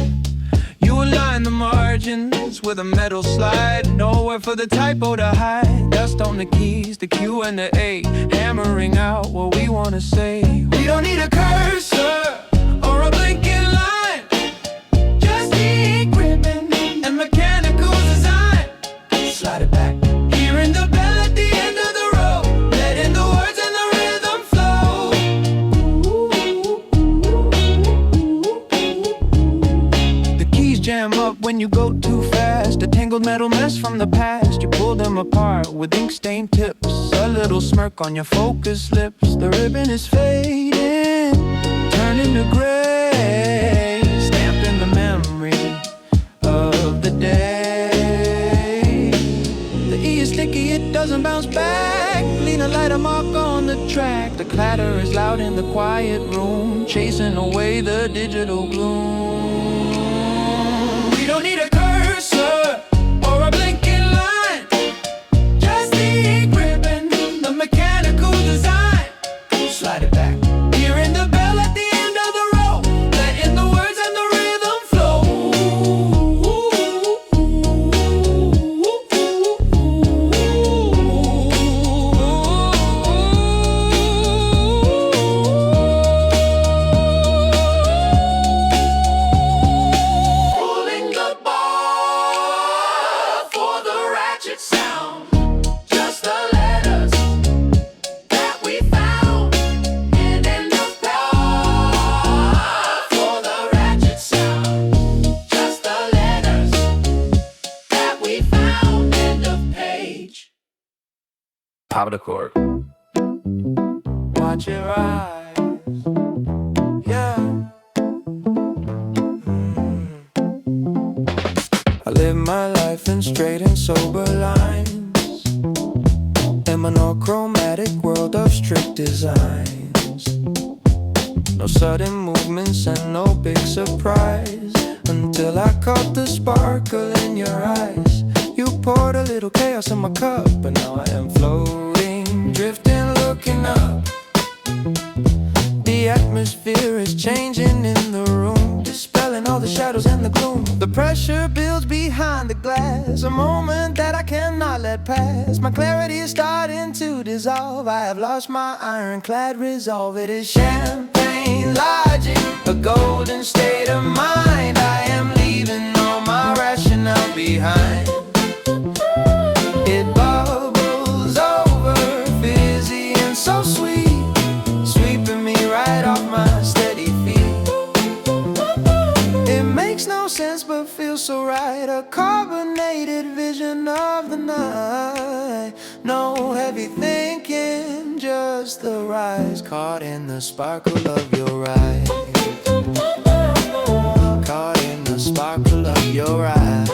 Speaker 1: You align the margins with a metal slide, nowhere for the typo to hide. Dust on the keys, the Q and the A, hammering out what we wanna say. We don't need a cursor or a blinking line, just the gripping and mechanical design. Slide it back, hearing the bell at the end of the road, letting the words and the rhythm flow. The keys jam up when you go too fast, a tangled metal mess from the past. You pull them apart with ink stained tips, a little smirk on your focused lips. The ribbon is fading, turning to gray, stamping the memory of the day. The E is sticky, it doesn't bounce back. Lean a lighter mark on the track. The clatter is loud in the quiet room, chasing away the digital gloom. We don't need a cursor or a blinking line, just the gripping, the mechanical design. Slide it back, hearing the bell at the end of the road, letting the words and the rhythm flow. Rolling the bar for the ratchet sound, just the letters that we found. And end of bar for the ratchet sound, just the letters that we found. End of page.
Speaker 3: Pop the chord.
Speaker 1: Watch it rise, yeah. I live my life in straight and sober lines, in my monochromatic world of strict designs. No sudden movements and no big surprise, until I caught the sparkle in your eyes. You poured a little chaos in my cup, and now I am floating, drifting, looking up. The atmosphere is changing in the room, dispelling all the shadows and the gloom. The pressure builds behind the glass, a moment that I cannot let pass. My clarity is starting to dissolve. I have lost my ironclad resolve. It is champagne logic, a golden state of mind. I am leaving all my rationale behind. It bubbles over, fizzy and so sweet, sweeping me right off my steady feet. It makes no sense but feels so right, a carbonated vision of the night. No heavy thinking, just the rise, caught in the sparkle of your eyes. Caught in the sparkle of your eyes.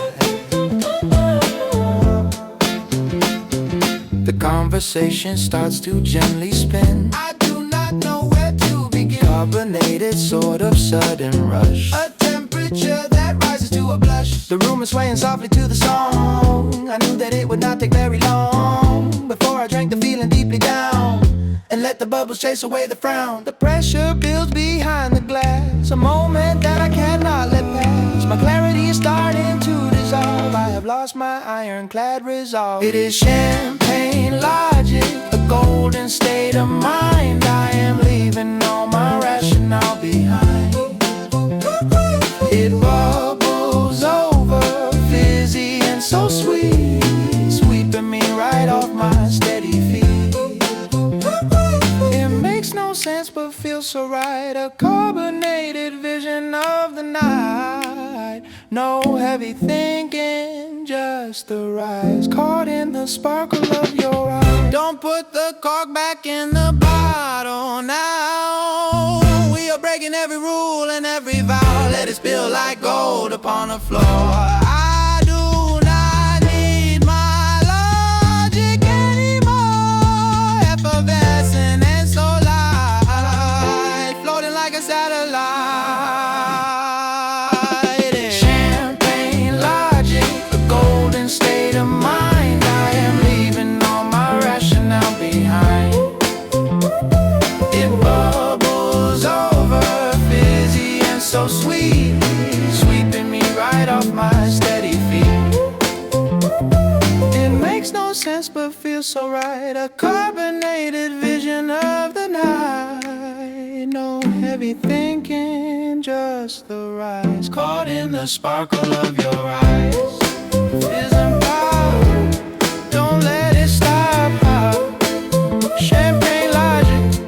Speaker 1: The conversation starts to gently spin. I do not know where to begin. Carbonated, sort of sudden rush, a temperature that rises to a blush. The room is swaying softly to the song. I knew that it would not take very long before I drank the feeling deeply down and let the bubbles chase away the frown. The pressure builds behind the glass, a moment that I cannot let pass. My clarity is starting to dissolve. I have lost my ironclad resolve. It is champagne logic, a golden state of mind. I am leaving all my rationale behind. It bubbles over, fizzy and so sweet, sweeping me right off my steady feet. It makes no sense but feels so right, a carbonated vision of the night. No heavy thinking, just the rise, caught in the sparkle of your eyes. Don't put the cork back in the bottle now. We are breaking every rule and every vow. Let it spill like gold upon the floor. I do not need my logic anymore. Effervescent and so light, floating like a satellite. It's champagne logic, a golden state of mind. I am leaving all my rationale behind. It bubbles over, fizzy and so sweet, sweeping me right off my steady feet. It makes no sense but feels so right, a carbonated vision of the night. No heavy thinking, just the rise, caught in the sparkle of your eyes. Isn't power, don't let it stop. Champagne logic,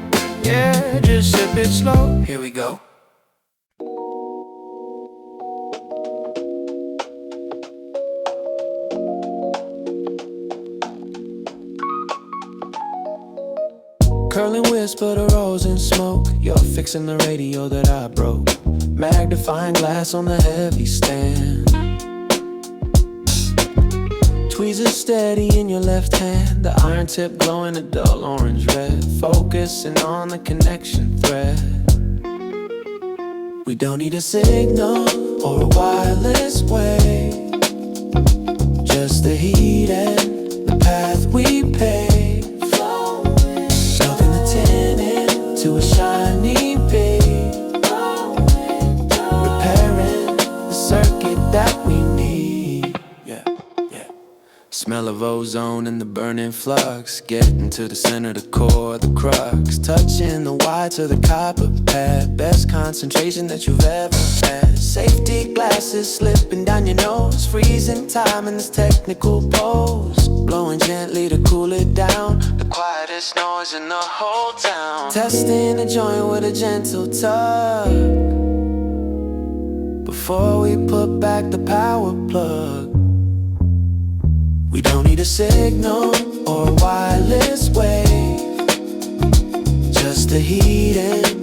Speaker 1: yeah, just sip it slow. Here we go. Curling whisper the rose in smoke. You're fixing the radio that I broke. Magnifying glass on the heavy stand. Tweezers steady in your left hand, the iron tip glowing a dull orange red. Focusing on the connection thread. We don't need a signal or a wireless way, just the heat and the path we pave. Melting the tin into a shiny bead, repairing the circuit that we need. Yeah. Smell of ozone and the burning flux, getting to the center, the core, the crux. Touching the whites of the copper pad, best concentration that you've ever had. Safety glasses slipping down your nose, freezing time in this technical pose. Blowing gently to cool it down, the quietest noise in the whole town. Testing a joint with a gentle tug before we put back the power plug. We don't need a signal or a wireless wave, just the heat and